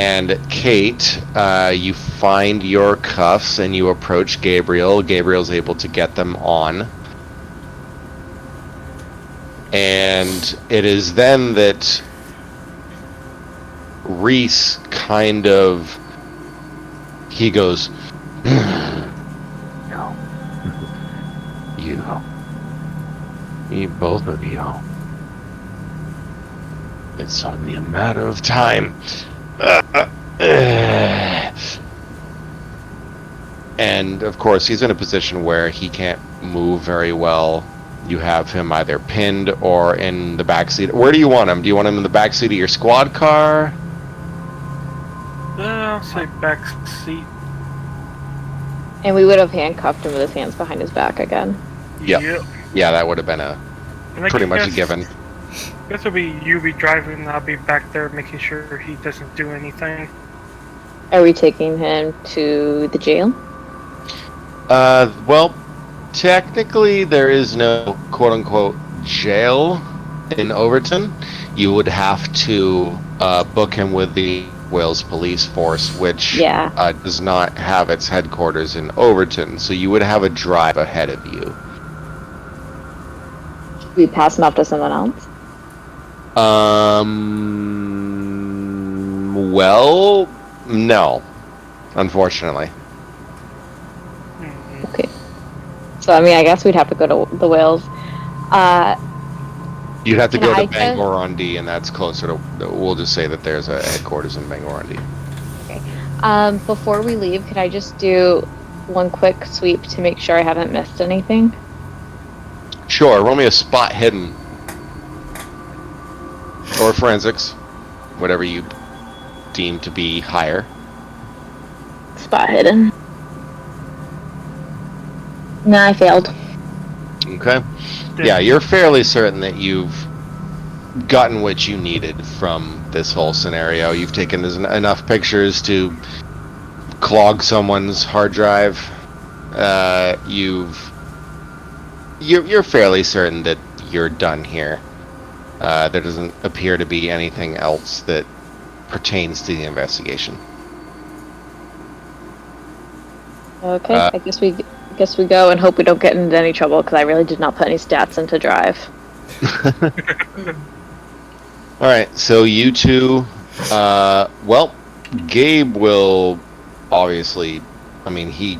[SPEAKER 3] And Kate, you find your cuffs and you approach Gabriel. Gabriel's able to get them on. And it is then that Reese kind of... He goes... No. You, both of you. It's only a matter of time. And of course, he's in a position where he can't move very well. You have him either pinned or in the backseat. Where do you want him? Do you want him in the backseat of your squad car?
[SPEAKER 8] I'll say back seat.
[SPEAKER 4] And we would have handcuffed him with his hands behind his back again.
[SPEAKER 3] Yep. Yeah, that would have been pretty much a given.
[SPEAKER 8] Guess it'll be you be driving and I'll be back there making sure he doesn't do anything.
[SPEAKER 4] Are we taking him to the jail?
[SPEAKER 3] Well, technically there is no quote-unquote jail in Overton. You would have to book him with the Wales Police Force, which does not have its headquarters in Overton, so you would have a drive ahead of you.
[SPEAKER 4] Should we pass him off to someone else?
[SPEAKER 3] Well, no. Unfortunately.
[SPEAKER 4] Okay. So, I mean, I guess we'd have to go to the Wales.
[SPEAKER 3] You'd have to go to Bangor-on-Dee, and that's closer to... We'll just say that there's a headquarters in Bangor-on-Dee.
[SPEAKER 4] Okay. Before we leave, could I just do one quick sweep to make sure I haven't missed anything?
[SPEAKER 3] Sure, roll me a spot hidden. Or forensics. Whatever you deem to be higher.
[SPEAKER 4] Spot hidden. No, I failed.
[SPEAKER 3] Okay. Yeah, you're fairly certain that you've gotten what you needed from this whole scenario. You've taken enough pictures to clog someone's hard drive. You're fairly certain that you're done here. There doesn't appear to be anything else that pertains to the investigation.
[SPEAKER 4] Okay, I guess we go and hope we don't get into any trouble, because I really did not put any stats into drive.
[SPEAKER 3] Alright, so you two, well, Gabe will obviously, I mean, he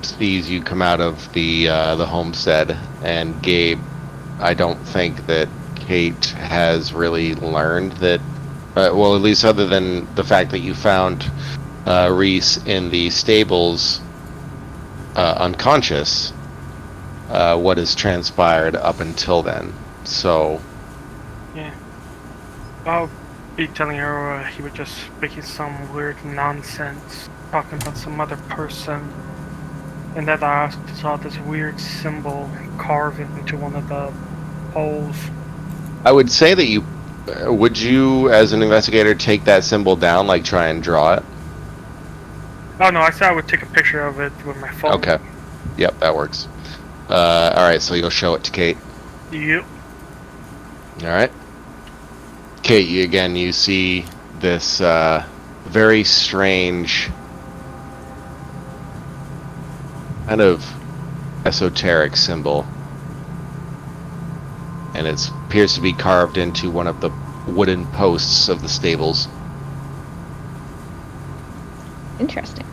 [SPEAKER 3] sees you come out of the homestead, and Gabe, I don't think that Kate has really learned that, well, at least other than the fact that you found Reese in the stables unconscious, what has transpired up until then. So
[SPEAKER 8] yeah, I'll be telling her he was just making some weird nonsense, talking about some other person, and that I saw this weird symbol carved into one of the holes.
[SPEAKER 3] I would say that you would you, as an investigator, take that symbol down, like try and draw it?
[SPEAKER 8] Oh no, I said I would take a picture of it with my phone.
[SPEAKER 3] Okay. Yep, that works. Alright, so you'll show it to Kate.
[SPEAKER 8] Yep.
[SPEAKER 3] Alright. Kate, you see this very strange, kind of esoteric symbol. And it appears to be carved into one of the wooden posts of the stables.
[SPEAKER 4] Interesting.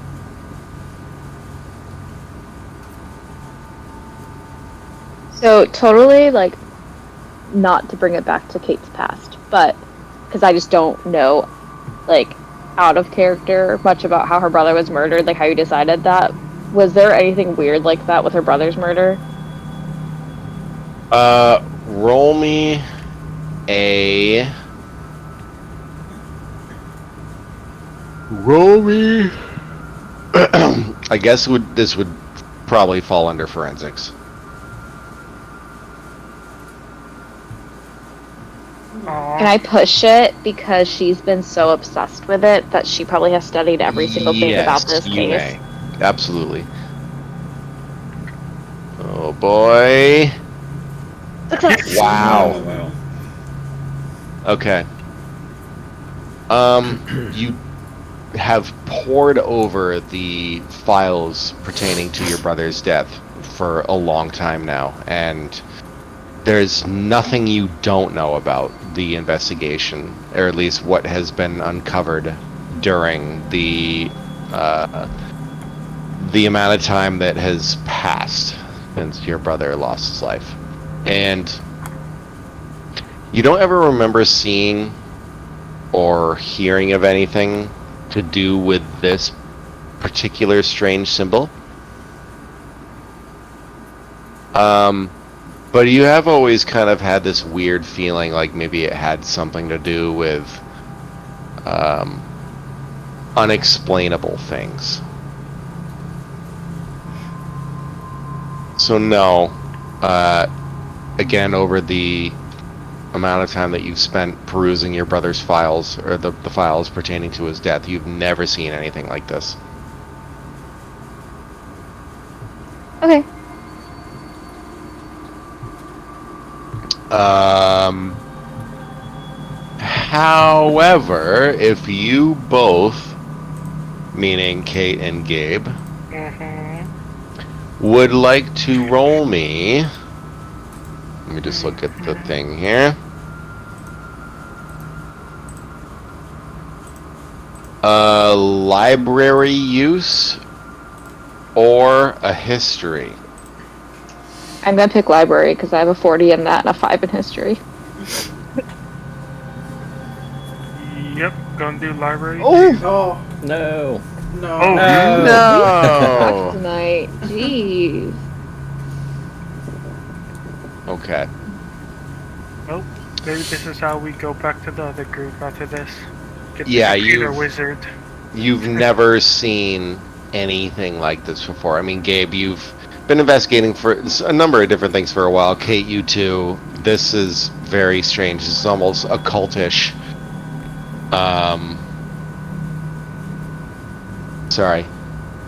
[SPEAKER 4] So totally, like, not to bring it back to Kate's past, but because I just don't know, like, out of character much about how her brother was murdered, like how you decided that. Was there anything weird like that with her brother's murder?
[SPEAKER 3] Roll me a... I guess this would probably fall under forensics.
[SPEAKER 4] Can I push it because she's been so obsessed with it that she probably has studied every single thing about this case?
[SPEAKER 3] May. Absolutely. Oh boy.
[SPEAKER 4] Success.
[SPEAKER 3] Wow.
[SPEAKER 1] Wow.
[SPEAKER 3] Okay. You have pored over the files pertaining to your brother's death for a long time now, and there's nothing you don't know about the investigation, or at least what has been uncovered during the amount of time that has passed since your brother lost his life. And you don't ever remember seeing or hearing of anything to do with this particular strange symbol. But you have always kind of had this weird feeling like maybe it had something to do with unexplainable things. So no, again, over the amount of time that you've spent perusing your brother's files, or the files pertaining to his death, you've never seen anything like this.
[SPEAKER 4] Okay.
[SPEAKER 3] However, if you both, meaning Kate and Gabe, would like to roll me, let me just look at the thing here. Library use or a history.
[SPEAKER 4] I'm gonna pick library because I have a 40 in that and a 5 in history.
[SPEAKER 8] Yep, gonna do library.
[SPEAKER 1] Oh no!
[SPEAKER 10] No.
[SPEAKER 8] Oh,
[SPEAKER 3] No.
[SPEAKER 4] Tonight, jeez.
[SPEAKER 3] Okay.
[SPEAKER 8] Well, maybe this is how we go back to the other group after this. Get the
[SPEAKER 3] Yeah,
[SPEAKER 8] computer
[SPEAKER 3] you've-
[SPEAKER 8] wizard.
[SPEAKER 3] You've never seen anything like this before. I mean, Gabe, you've been investigating for a number of different things for a while. Kate, you too. This is very strange. This is almost occultish. Sorry,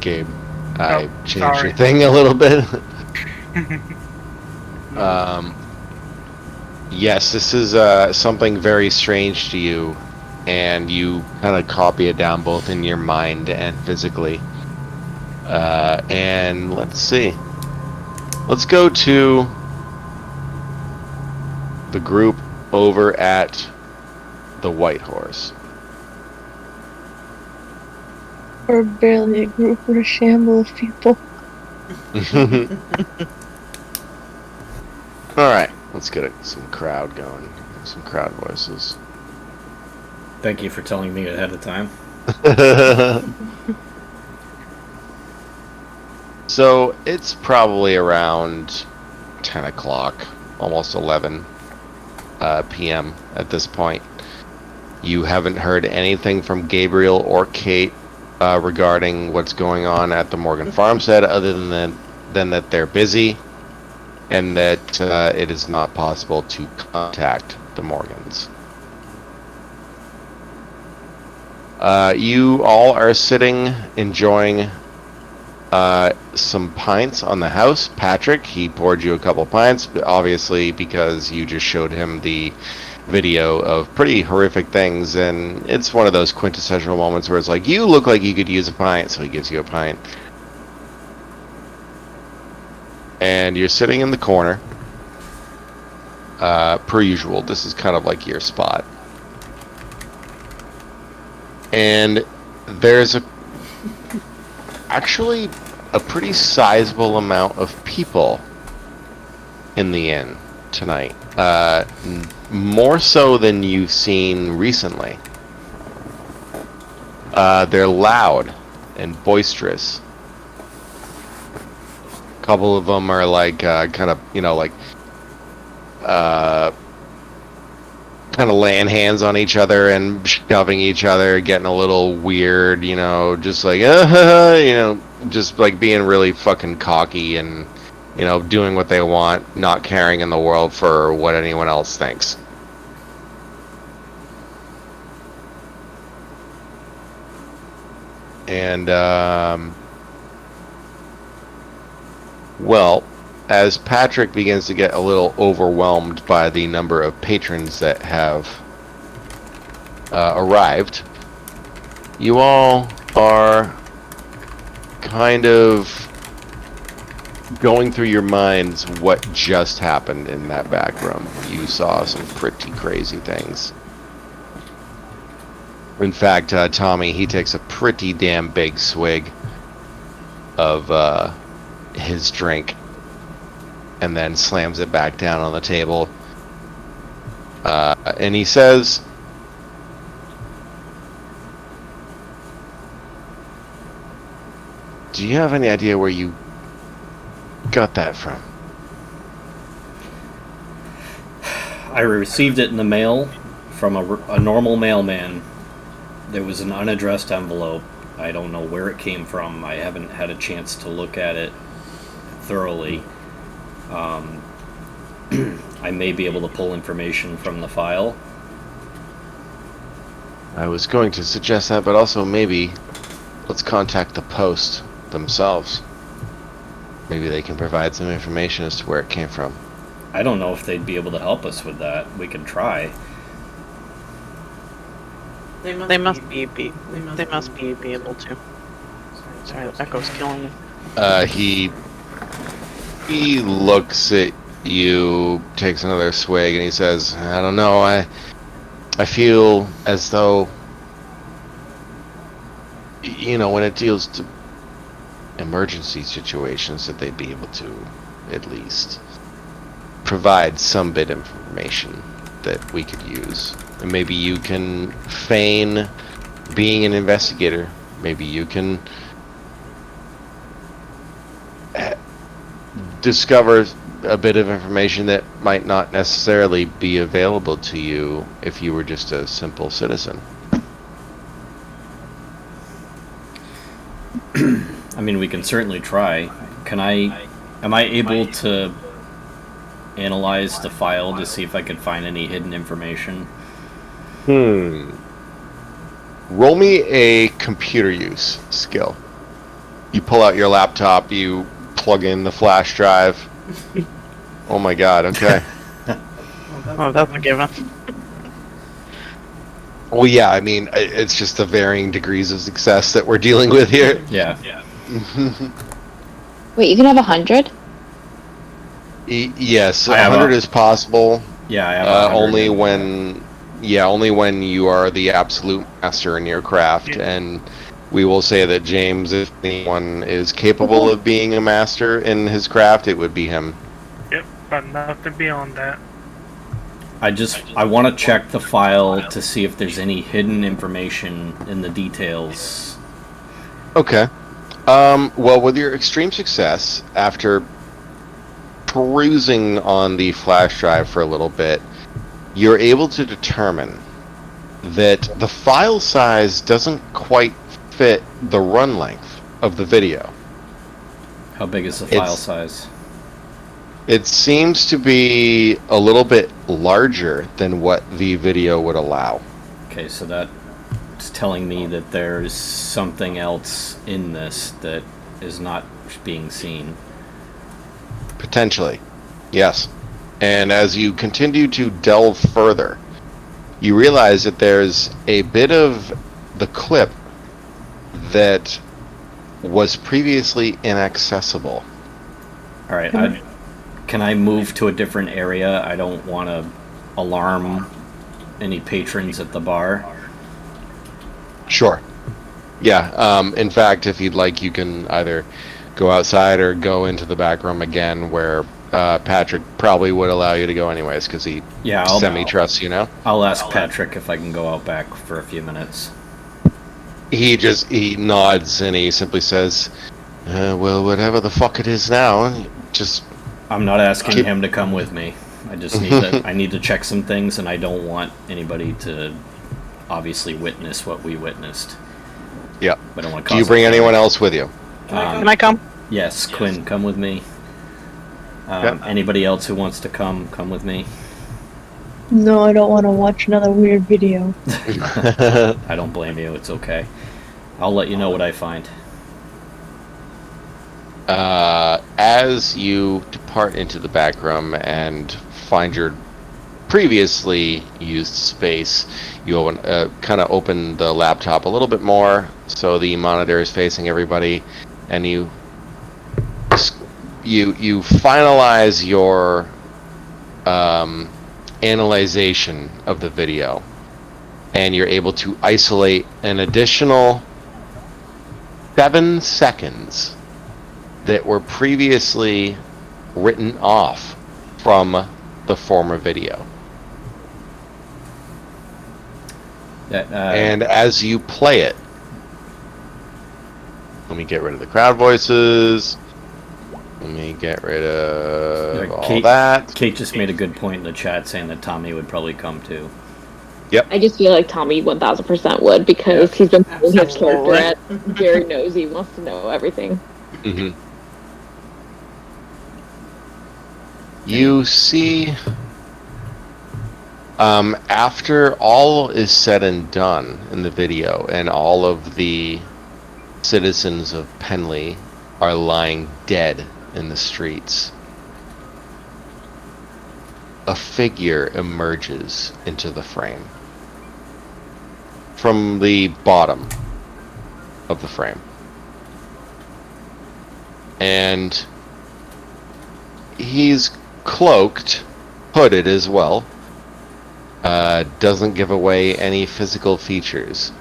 [SPEAKER 3] Gabe. I changed
[SPEAKER 8] sorry.
[SPEAKER 3] your thing a little bit. Yes, this is something very strange to you, and you kind of copy it down both in your mind and physically. And let's see. Let's go to the group over at the White Horse.
[SPEAKER 5] We're barely a group, we're a shamble of people.
[SPEAKER 3] Alright, let's get some crowd going. Some crowd voices.
[SPEAKER 1] Thank you for telling me ahead of time.
[SPEAKER 3] So it's probably around 10 o'clock, almost 11 p.m. at this point. You haven't heard anything from Gabriel or Kate regarding what's going on at the Morgan farmstead, other than that they're busy and that it is not possible to contact the Morgans. You all are sitting, enjoying some pints on the house. Patrick, he poured you a couple pints, obviously because you just showed him the video of pretty horrific things, and it's one of those quintessential moments where it's like, you look like you could use a pint, so he gives you a pint. And you're sitting in the corner. Per usual, this is kind of like your spot. And there's actually a pretty sizable amount of people in the inn tonight. More so than you've seen recently. They're loud and boisterous. A couple of them are like kind of, kind of laying hands on each other and shoving each other, getting a little weird, just like, just like being really fucking cocky and, doing what they want, not caring in the world for what anyone else thinks. And, well, as Patrick begins to get a little overwhelmed by the number of patrons that have arrived, You all are kind of going through your minds what just happened in that back room. You saw some pretty crazy things. In fact, Tommy, he takes a pretty damn big swig of his drink and then slams it back down on the table. And he says, "Do you have any idea where you got that from?"
[SPEAKER 1] I received it in the mail from a normal mailman. There was an unaddressed envelope. I don't know where it came from. I haven't had a chance to look at it thoroughly. I may be able to pull information from the file.
[SPEAKER 3] I was going to suggest that, but also maybe let's contact the Post themselves. Maybe they can provide some information as to where it came from.
[SPEAKER 1] I don't know if they'd be able to help us with that. We could try.
[SPEAKER 2] They must be able to. Sorry, the echo's killing me.
[SPEAKER 3] He looks at you, takes another swig, and he says, "I don't know. I feel as though, you know, when it deals to emergency situations, that they'd be able to at least provide some bit of information that we could use. And maybe you can feign being an investigator. Maybe you can discover a bit of information that might not necessarily be available to you if you were just a simple citizen."
[SPEAKER 1] I mean, we can certainly try. Am I able to analyze the file to see if I could find any hidden information?
[SPEAKER 3] Roll me a computer use skill. You pull out your laptop, you plug in the flash drive. Oh my god, okay.
[SPEAKER 2] Oh, that's a given.
[SPEAKER 3] Well, yeah, I mean, it's just the varying degrees of success that we're dealing with here.
[SPEAKER 1] Yeah.
[SPEAKER 4] Wait, you can have 100?
[SPEAKER 3] Yes,
[SPEAKER 1] I have
[SPEAKER 3] 100 is possible.
[SPEAKER 1] Yeah, I have 100.
[SPEAKER 3] Only when you are the absolute master in your craft. And we will say that James, if anyone is capable of being a master in his craft, it would be him.
[SPEAKER 8] Yep, but nothing beyond that.
[SPEAKER 1] I want to check the file to see if there's any hidden information in the details.
[SPEAKER 3] Okay. Well, with your extreme success, after perusing on the flash drive for a little bit, you're able to determine that the file size doesn't quite fit the run length of the video.
[SPEAKER 1] How big is the file size?
[SPEAKER 3] It seems to be a little bit larger than what the video would allow.
[SPEAKER 1] Okay, so that's telling me that there's something else in this that is not being seen.
[SPEAKER 3] Potentially, yes. And as you continue to delve further, you realize that there's a bit of the clip that was previously inaccessible.
[SPEAKER 1] All right, can I move to a different area? I don't want to alarm any patrons at the bar.
[SPEAKER 3] Sure. Yeah, in fact, if you'd like, you can either go outside or go into the back room again, where Patrick probably would allow you to go anyways, because he semi-trusts you now.
[SPEAKER 1] I'll ask Patrick if I can go out back for a few minutes.
[SPEAKER 3] He nods and he simply says, well, whatever the fuck it is now, just...
[SPEAKER 1] I'm not asking him to come with me. I just need to check some things, and I don't want anybody to obviously witness what we witnessed.
[SPEAKER 3] Yeah.
[SPEAKER 1] I don't want to
[SPEAKER 3] Do you bring anyone else with you?
[SPEAKER 2] Can I come?
[SPEAKER 1] Yes, Quinn, come with me. Anybody else who wants to come with me?
[SPEAKER 5] No, I don't want to watch another weird video.
[SPEAKER 1] I don't blame you. It's okay. I'll let you know what I find.
[SPEAKER 3] As you depart into the back room and find your previously used space. You kind of open the laptop a little bit more so the monitor is facing everybody, and you finalize your analyzation of the video, and you're able to isolate an additional 7 seconds that were previously written off from the former video. And as you play it, let me get rid of the crowd voices. Let me get rid of all that.
[SPEAKER 1] Kate just made a good point in the chat saying that Tommy would probably come too.
[SPEAKER 3] Yep.
[SPEAKER 4] I just feel like Tommy 1000% would, because he's been playing his character at very nosy, wants to know everything.
[SPEAKER 3] Mm-hmm. You see, after all is said and done in the video, and all of the citizens of Penley are lying dead in the streets, a figure emerges into the frame from the bottom of the frame, and he's cloaked, hooded as well. Doesn't give away any physical features,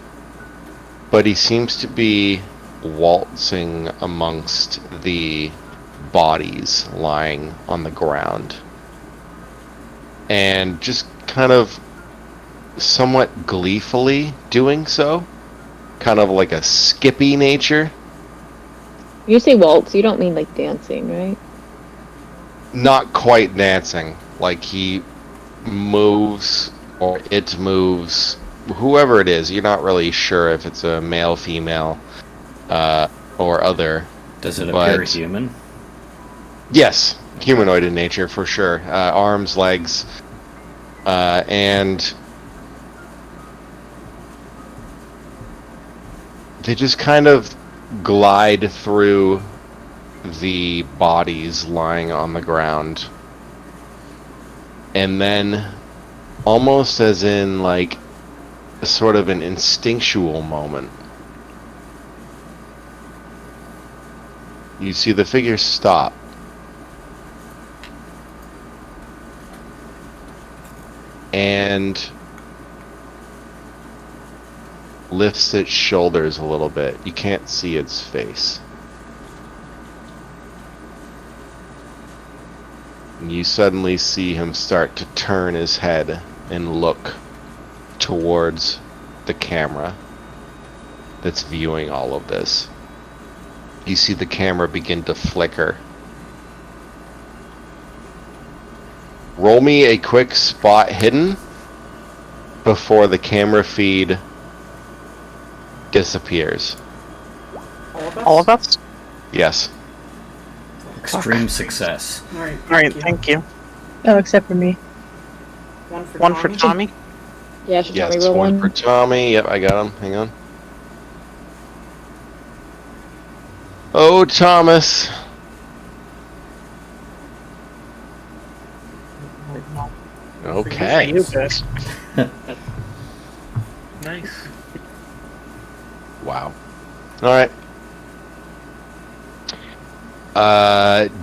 [SPEAKER 3] but he seems to be waltzing amongst the bodies lying on the ground, and just kind of somewhat gleefully doing so, kind of like a skippy nature.
[SPEAKER 4] You say waltz, you don't mean like dancing, right?
[SPEAKER 3] Not quite dancing, like he moves, or it moves, whoever it is. You're not really sure if it's a male, female, or other.
[SPEAKER 1] Does it appear human?
[SPEAKER 3] Yes, humanoid in nature for sure. Arms, legs, and they just kind of glide through the bodies lying on the ground, and then, almost as in like a sort of an instinctual moment, you see the figure stop, and lifts its shoulders a little bit. You can't see its face. And you suddenly see him start to turn his head and look towards the camera that's viewing all of this. You see the camera begin to flicker. Roll me a quick spot hidden before the camera feed disappears.
[SPEAKER 2] All of us?
[SPEAKER 3] Yes.
[SPEAKER 1] Extreme success.
[SPEAKER 2] Alright, thank you.
[SPEAKER 5] Oh, except for me.
[SPEAKER 2] One for Tommy?
[SPEAKER 4] Yeah, should
[SPEAKER 3] Yes,
[SPEAKER 4] Tommy roll
[SPEAKER 3] one for Tommy. Yep, I got him. Hang on. Oh, Thomas. Okay.
[SPEAKER 2] You guys.
[SPEAKER 8] Nice.
[SPEAKER 3] Wow. All right.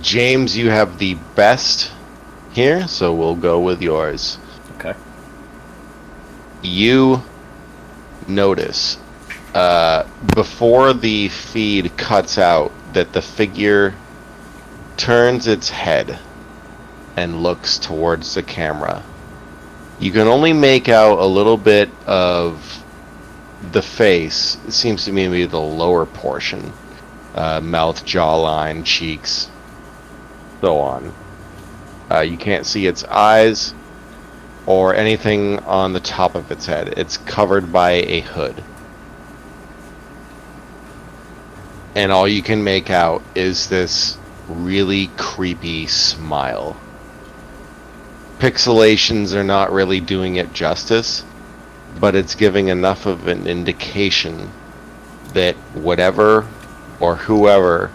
[SPEAKER 3] James, you have the best here, so we'll go with yours.
[SPEAKER 1] Okay.
[SPEAKER 3] You notice before the feed cuts out that the figure turns its head and looks towards the camera. You can only make out a little bit of the face. It seems to me to be the lower portion. Mouth, jawline, cheeks, so on. You can't see its eyes or anything on the top of its head. It's covered by a hood. And all you can make out is this really creepy smile. Pixelations are not really doing it justice, but it's giving enough of an indication that whatever or whoever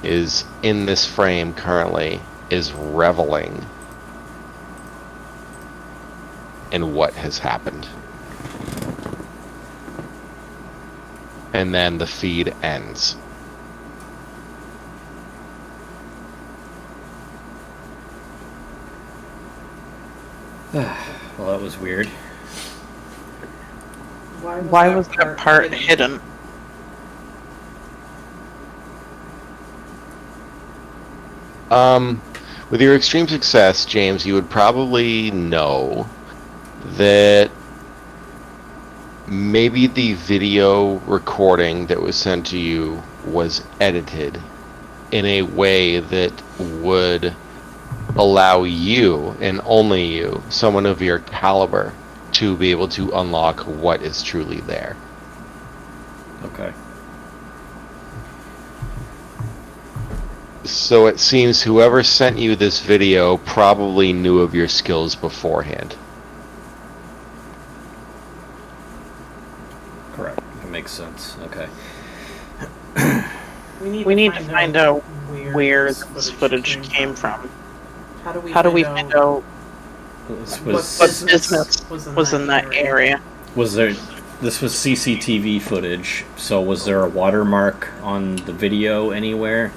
[SPEAKER 3] is in this frame currently is reveling and what has happened. And then the feed ends.
[SPEAKER 1] Well, that was weird.
[SPEAKER 2] Why was that part hidden?
[SPEAKER 3] With your extreme success, James, you would probably know that maybe the video recording that was sent to you was edited in a way that would allow you, and only you, someone of your caliber, to be able to unlock what is truly there.
[SPEAKER 1] Okay.
[SPEAKER 3] So it seems whoever sent you this video probably knew of your skills beforehand.
[SPEAKER 1] Correct. That makes sense. Okay.
[SPEAKER 2] We need to find out where this footage came from. How do we find out
[SPEAKER 1] This
[SPEAKER 2] what
[SPEAKER 1] was
[SPEAKER 2] business was in that area?
[SPEAKER 1] was there. This was CCTV footage. So was there a watermark on the video anywhere?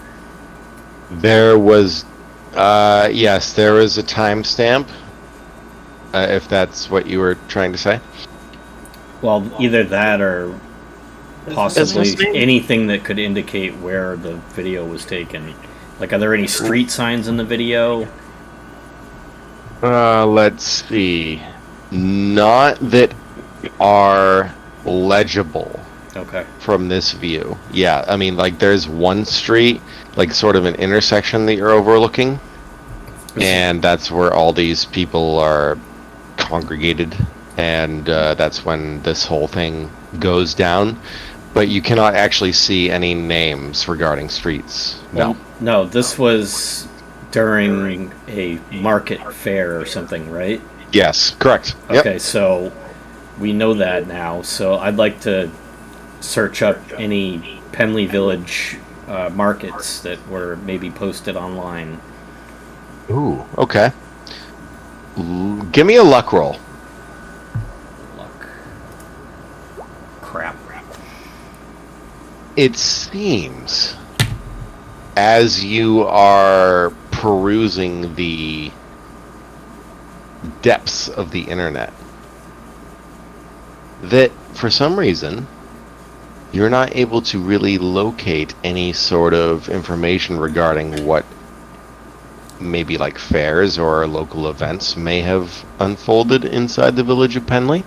[SPEAKER 3] There was, yes, there was a timestamp, if that's what you were trying to say.
[SPEAKER 1] Well, either that or possibly
[SPEAKER 2] Business name?
[SPEAKER 1] anything that could indicate where the video was taken. Like, are there any street signs in the video?
[SPEAKER 3] Let's see. Not that are legible
[SPEAKER 1] Okay.
[SPEAKER 3] from this view. Yeah, I mean, like, there's one street, like, sort of an intersection that you're overlooking, and that's where all these people are congregated, and that's when this whole thing goes down. But you cannot actually see any names regarding streets. No.
[SPEAKER 1] No, this was during a market fair or something, right?
[SPEAKER 3] Yes, correct. Yep.
[SPEAKER 1] Okay, so we know that now. So I'd like to search up any Penley Village markets that were maybe posted online.
[SPEAKER 3] Ooh, okay. Give me a luck roll.
[SPEAKER 1] Luck. Crap.
[SPEAKER 3] It seems, as you are perusing the depths of the internet, that for some reason you're not able to really locate any sort of information regarding what maybe like fairs or local events may have unfolded inside the village of Penley.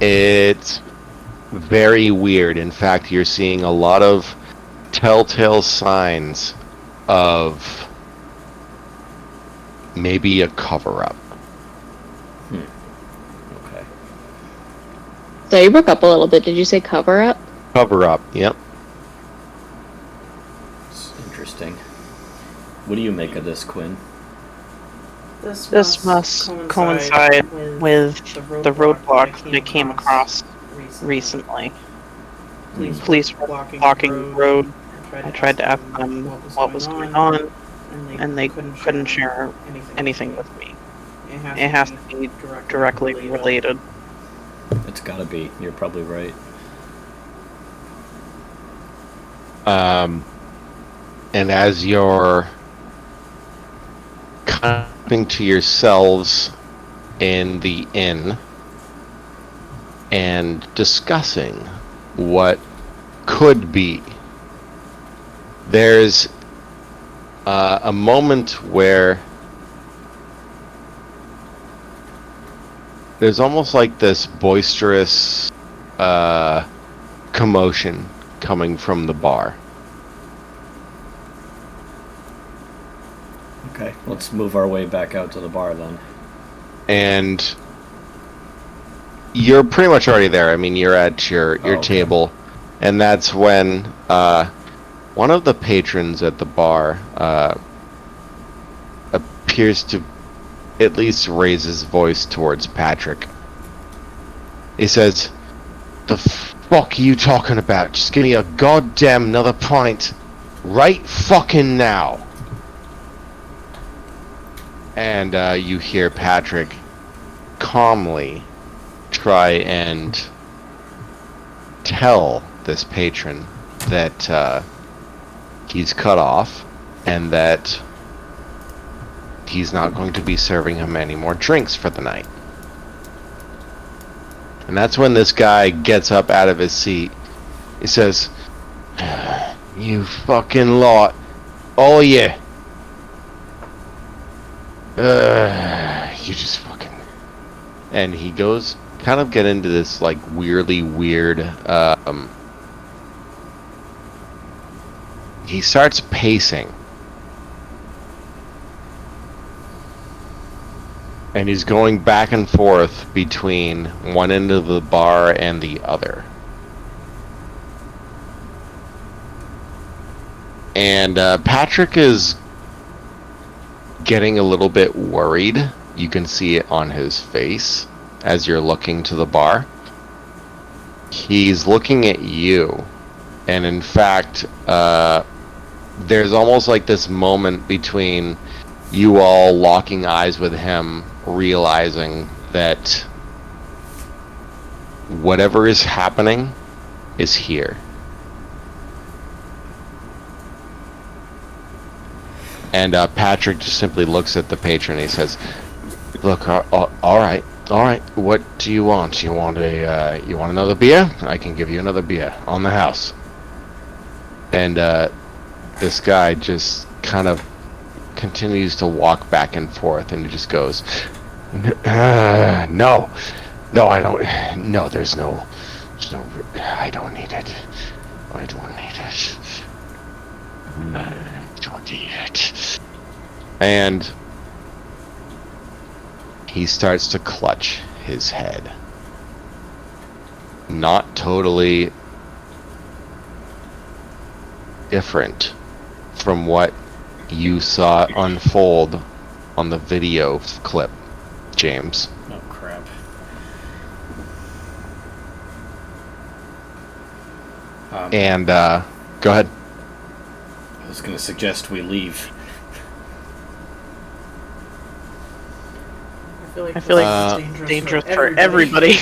[SPEAKER 3] It's very weird. In fact, you're seeing a lot of telltale signs of maybe a cover-up.
[SPEAKER 1] Okay.
[SPEAKER 4] So you broke up a little bit. Did you say cover up?
[SPEAKER 3] Cover-up, yep.
[SPEAKER 1] It's interesting. What do you make of this, Quinn?
[SPEAKER 2] This must coincide with the roadblock that I came across recently. Police were blocking the road. I tried to ask them what was going on, and they couldn't share anything with me. It has to be directly related.
[SPEAKER 1] It's gotta be. You're probably right.
[SPEAKER 3] And as you're coming to yourselves in the inn and discussing what could be, there's a moment where there's almost like this boisterous commotion coming from the bar.
[SPEAKER 1] Okay, let's move our way back out to the bar then.
[SPEAKER 3] And you're pretty much already there. I mean, you're at your
[SPEAKER 1] okay.
[SPEAKER 3] table, and that's when one of the patrons at the bar appears to at least raise his voice towards Patrick. He says, "The fuck are you talking about? Just give me a goddamn another pint right fucking now." And you hear Patrick calmly try and tell this patron that he's cut off and that he's not going to be serving him any more drinks for the night. And that's when this guy gets up out of his seat. He says, "You fucking lot, all of you. You just fucking..." And he goes, kind of get into this, like, weirdly weird, he starts pacing. And he's going back and forth between one end of the bar and the other. And Patrick is getting a little bit worried. You can see it on his face as you're looking to the bar. He's looking at you. And in fact, there's almost like this moment between you all locking eyes with him, realizing that whatever is happening is here. And Patrick just simply looks at the patron and he says, "Look, all right. What do you want? You want another beer? I can give you another beer on the house." And this guy just kind of continues to walk back and forth, and he just goes, "No, I don't. No, there's no. I don't need it. I don't need it. I don't need it." And he starts to clutch his head. Not totally different from what you saw unfold on the video clip, James.
[SPEAKER 1] Oh, crap.
[SPEAKER 3] And, go ahead.
[SPEAKER 1] I was going to suggest we leave.
[SPEAKER 2] I feel like it's dangerous for everybody.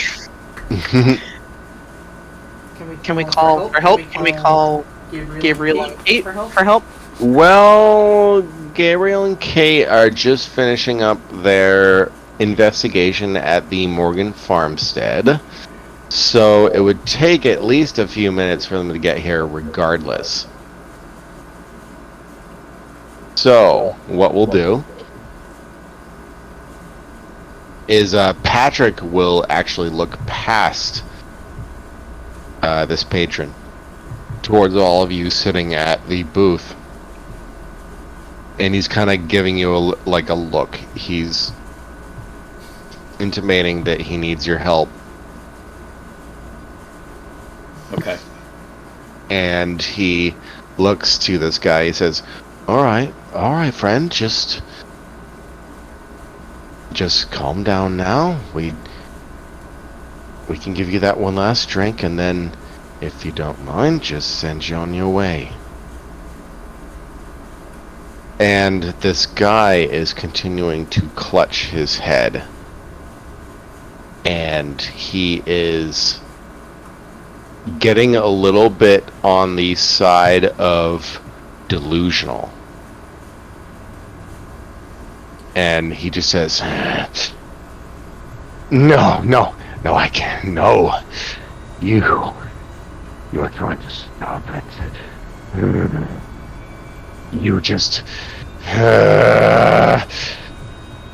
[SPEAKER 2] Can we call for help? Can we call Gabriel and Kate for help?
[SPEAKER 3] Well, Gabriel and Kate are just finishing up their investigation at the Morgan farmstead, so it would take at least a few minutes for them to get here regardless. So, what we'll do is Patrick will actually look past this patron towards all of you sitting at the booth, and he's kind of giving you a look. He's intimating that he needs your help.
[SPEAKER 1] Okay.
[SPEAKER 3] And he looks to this guy. He says, all right, friend, just calm down now. We can give you that one last drink, and then, if you don't mind, just send you on your way. And this guy is continuing to clutch his head, and he is getting a little bit on the side of delusional. And he just says, No, I can't. No. You are trying to stop it. You just...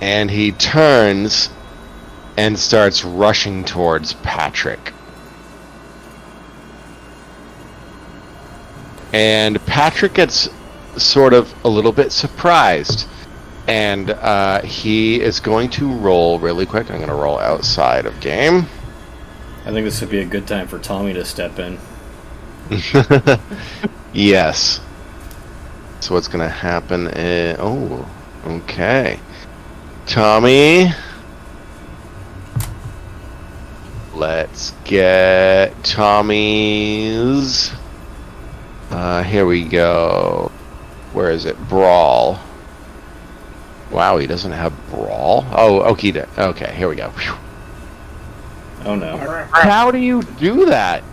[SPEAKER 3] And he turns and starts rushing towards Patrick. And Patrick gets sort of a little bit surprised. And he is going to roll really quick. I'm going to roll outside of game.
[SPEAKER 1] I think this would be a good time for Tommy to step in.
[SPEAKER 3] Yes. So what's going to happen is... Oh, okay. Tommy. Let's get Tommy's... here we go. Where is it? Brawl. Wow, he doesn't have brawl. Oh, okay. Okay, here we go. Whew.
[SPEAKER 1] Oh no.
[SPEAKER 3] How do you do that?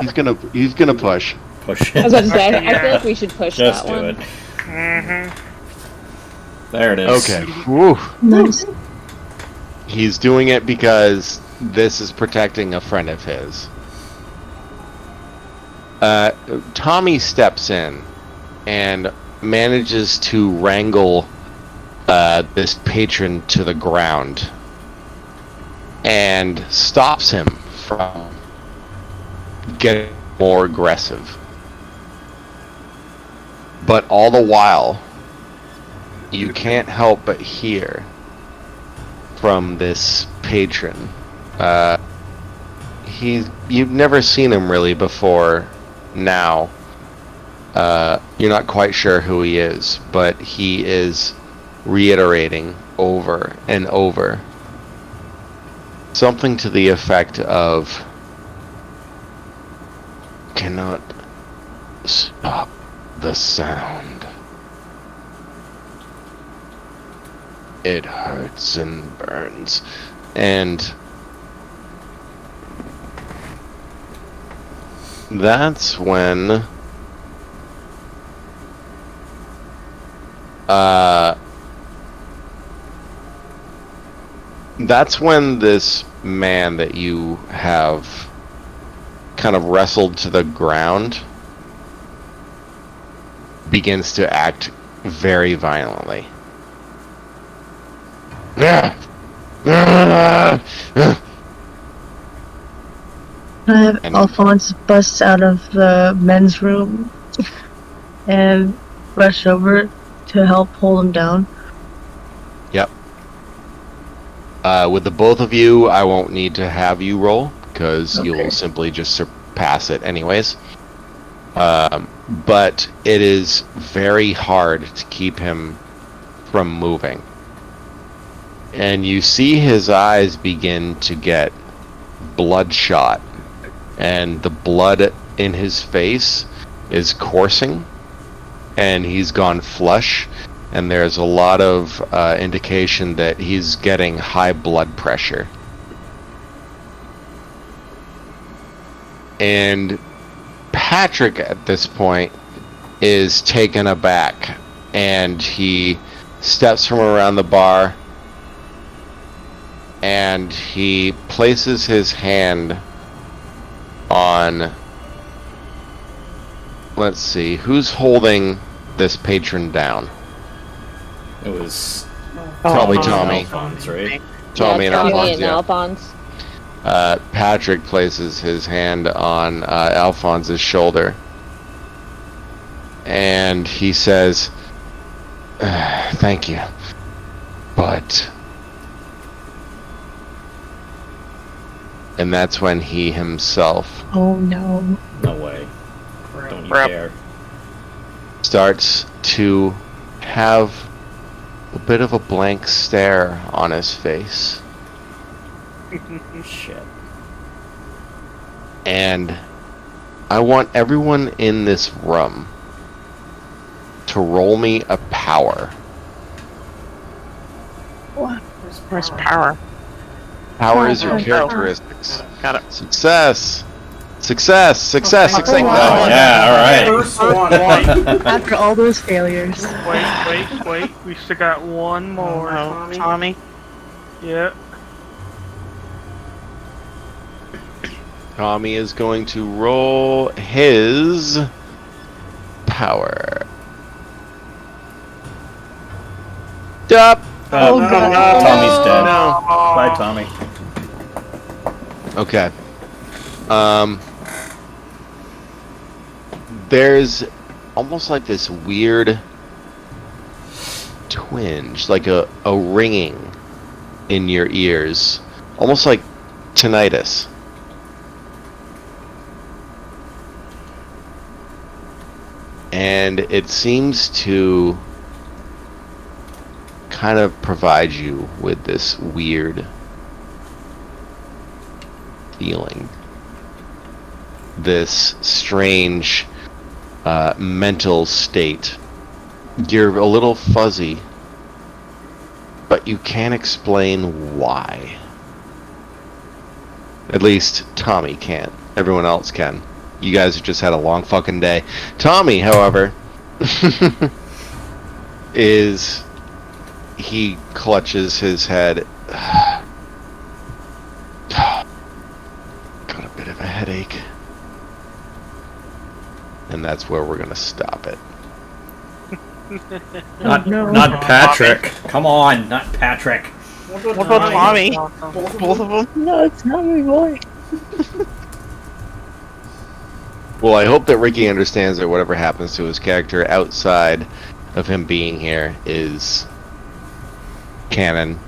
[SPEAKER 3] He's gonna push.
[SPEAKER 1] Push
[SPEAKER 4] I
[SPEAKER 1] it.
[SPEAKER 4] was about to say, I
[SPEAKER 8] Yeah.
[SPEAKER 4] feel like we should push
[SPEAKER 1] Just
[SPEAKER 4] that
[SPEAKER 1] do
[SPEAKER 4] one.
[SPEAKER 1] it.
[SPEAKER 8] Mm-hmm.
[SPEAKER 1] There it is.
[SPEAKER 3] Okay. Whew.
[SPEAKER 5] Nice.
[SPEAKER 3] He's doing it because this is protecting a friend of his. Tommy steps in and manages to wrangle this patron to the ground and stops him from getting more aggressive. But all the while, you can't help but hear from this patron. You've never seen him really before now. You're not quite sure who he is, but he is reiterating over and over something to the effect of, cannot stop the sound. It hurts and burns. And that's when this man that you have kind of wrestled to the ground begins to act very violently.
[SPEAKER 5] Alphonse busts out of the men's room and rush over to help hold him down.
[SPEAKER 3] Yep. With the both of you, I won't need to have you roll, because you'll simply just surpass it anyways. But it is very hard to keep him from moving. And you see his eyes begin to get bloodshot, and the blood in his face is coursing, and he's gone flush, and there's a lot of indication that he's getting high blood pressure. And Patrick at this point is taken aback, and he steps from around the bar and he places his hand on, let's see, who's holding this patron down?
[SPEAKER 1] It was
[SPEAKER 3] Probably Tommy.
[SPEAKER 1] Alphonse, right?
[SPEAKER 3] Tommy and
[SPEAKER 4] Tommy
[SPEAKER 3] Alphonse,
[SPEAKER 4] and
[SPEAKER 3] yeah.
[SPEAKER 4] Alphonse.
[SPEAKER 3] Patrick places his hand on Alphonse's shoulder, and he says, "Thank you, but..." And that's when he himself
[SPEAKER 5] Oh no.
[SPEAKER 1] No way. Don't you
[SPEAKER 2] Crap.
[SPEAKER 1] dare.
[SPEAKER 3] starts to have a bit of a blank stare on his face.
[SPEAKER 1] Shit.
[SPEAKER 3] And I want everyone in this room to roll me a power.
[SPEAKER 2] Where's power?
[SPEAKER 3] Power is your
[SPEAKER 5] Oh.
[SPEAKER 3] characteristics.
[SPEAKER 2] Got it.
[SPEAKER 3] Success! Success! Success! Success!
[SPEAKER 1] Oh yeah,
[SPEAKER 10] First
[SPEAKER 1] all
[SPEAKER 10] one.
[SPEAKER 1] right.
[SPEAKER 5] After all those failures.
[SPEAKER 8] Wait. We still got one more.
[SPEAKER 2] Oh, Tommy.
[SPEAKER 8] Yeah.
[SPEAKER 3] Tommy is going to roll his power. Dup!
[SPEAKER 5] Oh, God.
[SPEAKER 1] Tommy's dead.
[SPEAKER 3] No.
[SPEAKER 1] Bye, Tommy.
[SPEAKER 3] Okay. There's almost like this weird twinge, like a ringing in your ears, almost like tinnitus. And it seems to kind of provide you with this weird feeling, this strange mental state. You're a little fuzzy but you can't explain why. At least Tommy can't. Everyone else can. You guys have just had a long fucking day. Tommy, however, he clutches his head. Got a bit of a headache. And that's where we're gonna stop it.
[SPEAKER 1] Not Patrick. Come on, not Patrick.
[SPEAKER 2] What about Tommy? Both of them?
[SPEAKER 5] No, it's not my boy.
[SPEAKER 3] Well, I hope that Ricky understands that whatever happens to his character outside of him being here is canon.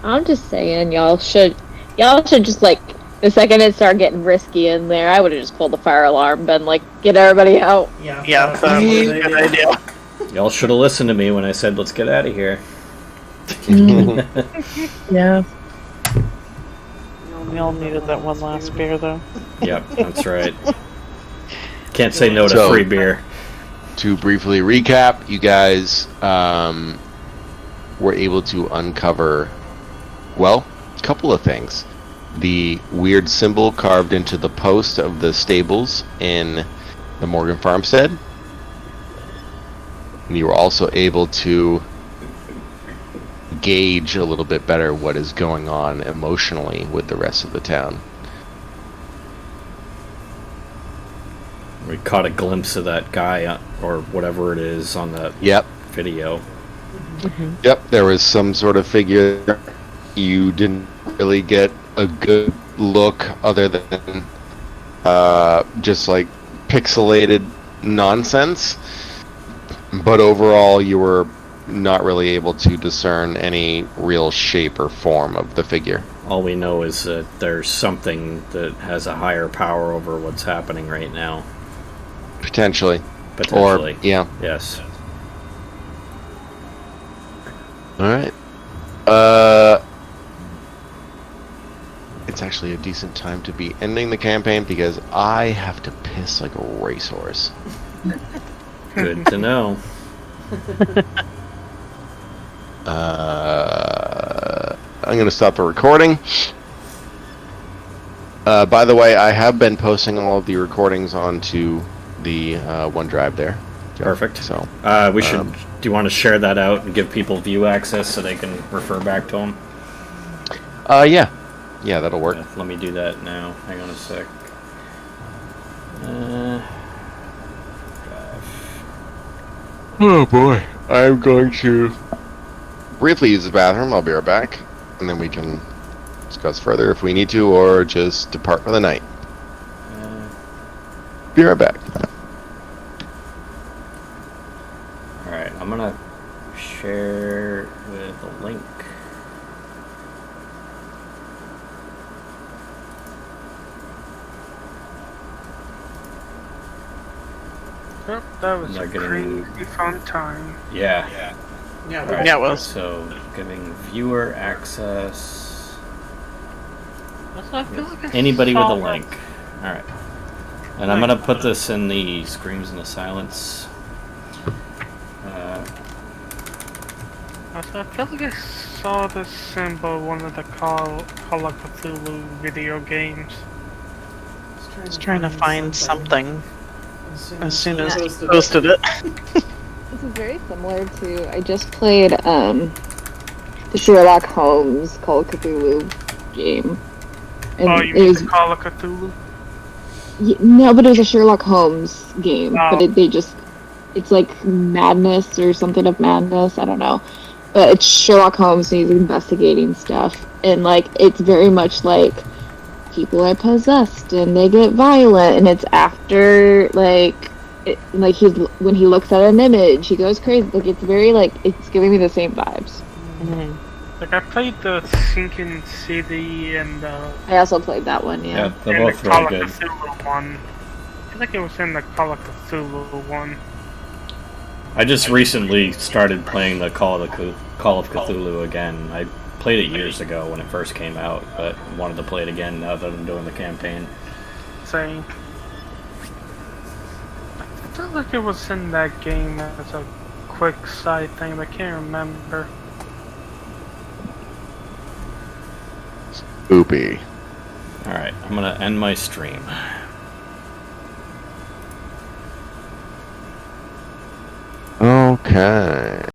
[SPEAKER 4] I'm just saying, y'all should just like the second it started getting risky in there, I would have just pulled the fire alarm, been like, get everybody out.
[SPEAKER 2] Yeah, that was a good idea.
[SPEAKER 1] Y'all should have listened to me when I said, let's get out of here.
[SPEAKER 5] Yeah.
[SPEAKER 2] We all needed that one last beer, though.
[SPEAKER 1] Yep, that's right. Can't say no to
[SPEAKER 3] So-
[SPEAKER 1] free beer.
[SPEAKER 3] To briefly recap, you guys were able to uncover, well, a couple of things. The weird symbol carved into the post of the stables in the Morgan farmstead. And you were also able to gauge a little bit better what is going on emotionally with the rest of the town.
[SPEAKER 1] We caught a glimpse of that guy, or whatever it is, on that
[SPEAKER 3] Yep.
[SPEAKER 1] video.
[SPEAKER 3] Yep, there was some sort of figure. You didn't really get a good look other than just like pixelated nonsense. But overall, you were not really able to discern any real shape or form of the figure.
[SPEAKER 1] All we know is that there's something that has a higher power over what's happening right now.
[SPEAKER 3] Potentially.
[SPEAKER 1] Potentially.
[SPEAKER 3] Or, yeah.
[SPEAKER 1] Yes.
[SPEAKER 3] Alright. It's actually a decent time to be ending the campaign because I have to piss like a racehorse.
[SPEAKER 1] Good to know.
[SPEAKER 3] I'm going to stop the recording. By the way, I have been posting all of the recordings onto the OneDrive there.
[SPEAKER 1] Perfect.
[SPEAKER 3] So
[SPEAKER 1] we should. Do you want to share that out and give people view access so they can refer back to them?
[SPEAKER 3] yeah, that'll work.
[SPEAKER 1] Yeah, let me do that now. Hang on a sec.
[SPEAKER 3] Oh boy, I'm going to briefly use the bathroom. I'll be right back, and then we can discuss further if we need to, or just depart for the night. Be right back.
[SPEAKER 1] Alright, I'm gonna share with a link.
[SPEAKER 8] Yep, that was
[SPEAKER 1] They're
[SPEAKER 8] a
[SPEAKER 1] getting-
[SPEAKER 8] crazy fun time.
[SPEAKER 1] Yeah. Alright,
[SPEAKER 2] Yeah, it was.
[SPEAKER 1] So, giving viewer access.
[SPEAKER 8] I feel like I
[SPEAKER 1] Anybody with
[SPEAKER 8] saw
[SPEAKER 1] a
[SPEAKER 8] that.
[SPEAKER 1] link. Alright. And I'm gonna put this in the Screams in the Silence.
[SPEAKER 8] I feel like I saw this symbol in one of the Call of Cthulhu video games.
[SPEAKER 2] I was trying to find something as soon as he posted it.
[SPEAKER 4] This is very similar to, I just played the Sherlock Holmes Call of Cthulhu game. And
[SPEAKER 8] Oh, you
[SPEAKER 4] it
[SPEAKER 8] mean
[SPEAKER 4] was,
[SPEAKER 8] the Call of Cthulhu?
[SPEAKER 4] no, but it was a Sherlock Holmes game.
[SPEAKER 8] Oh.
[SPEAKER 4] But it's like Madness or something of Madness, I don't know. But it's Sherlock Holmes and he's investigating stuff. And like, it's very much like people are possessed and they get violent, and it's after when he looks at an image, he goes crazy. Like, it's very like, it's giving me the same vibes.
[SPEAKER 8] Like, I played the Sinking City and
[SPEAKER 4] I also played that one,
[SPEAKER 1] Yeah, they're
[SPEAKER 8] and the
[SPEAKER 1] both
[SPEAKER 8] Call
[SPEAKER 1] really
[SPEAKER 8] of
[SPEAKER 1] good.
[SPEAKER 8] Cthulhu one. I feel like it was in the Call of Cthulhu one.
[SPEAKER 1] I just recently started playing the Call of Cthulhu again. I played it years ago when it first came out, but wanted to play it again now that I'm doing the campaign.
[SPEAKER 8] Same. I felt like it was in that game as a quick side thing, but I can't remember.
[SPEAKER 3] Oopie.
[SPEAKER 1] Alright, I'm gonna end my stream.
[SPEAKER 3] Okay.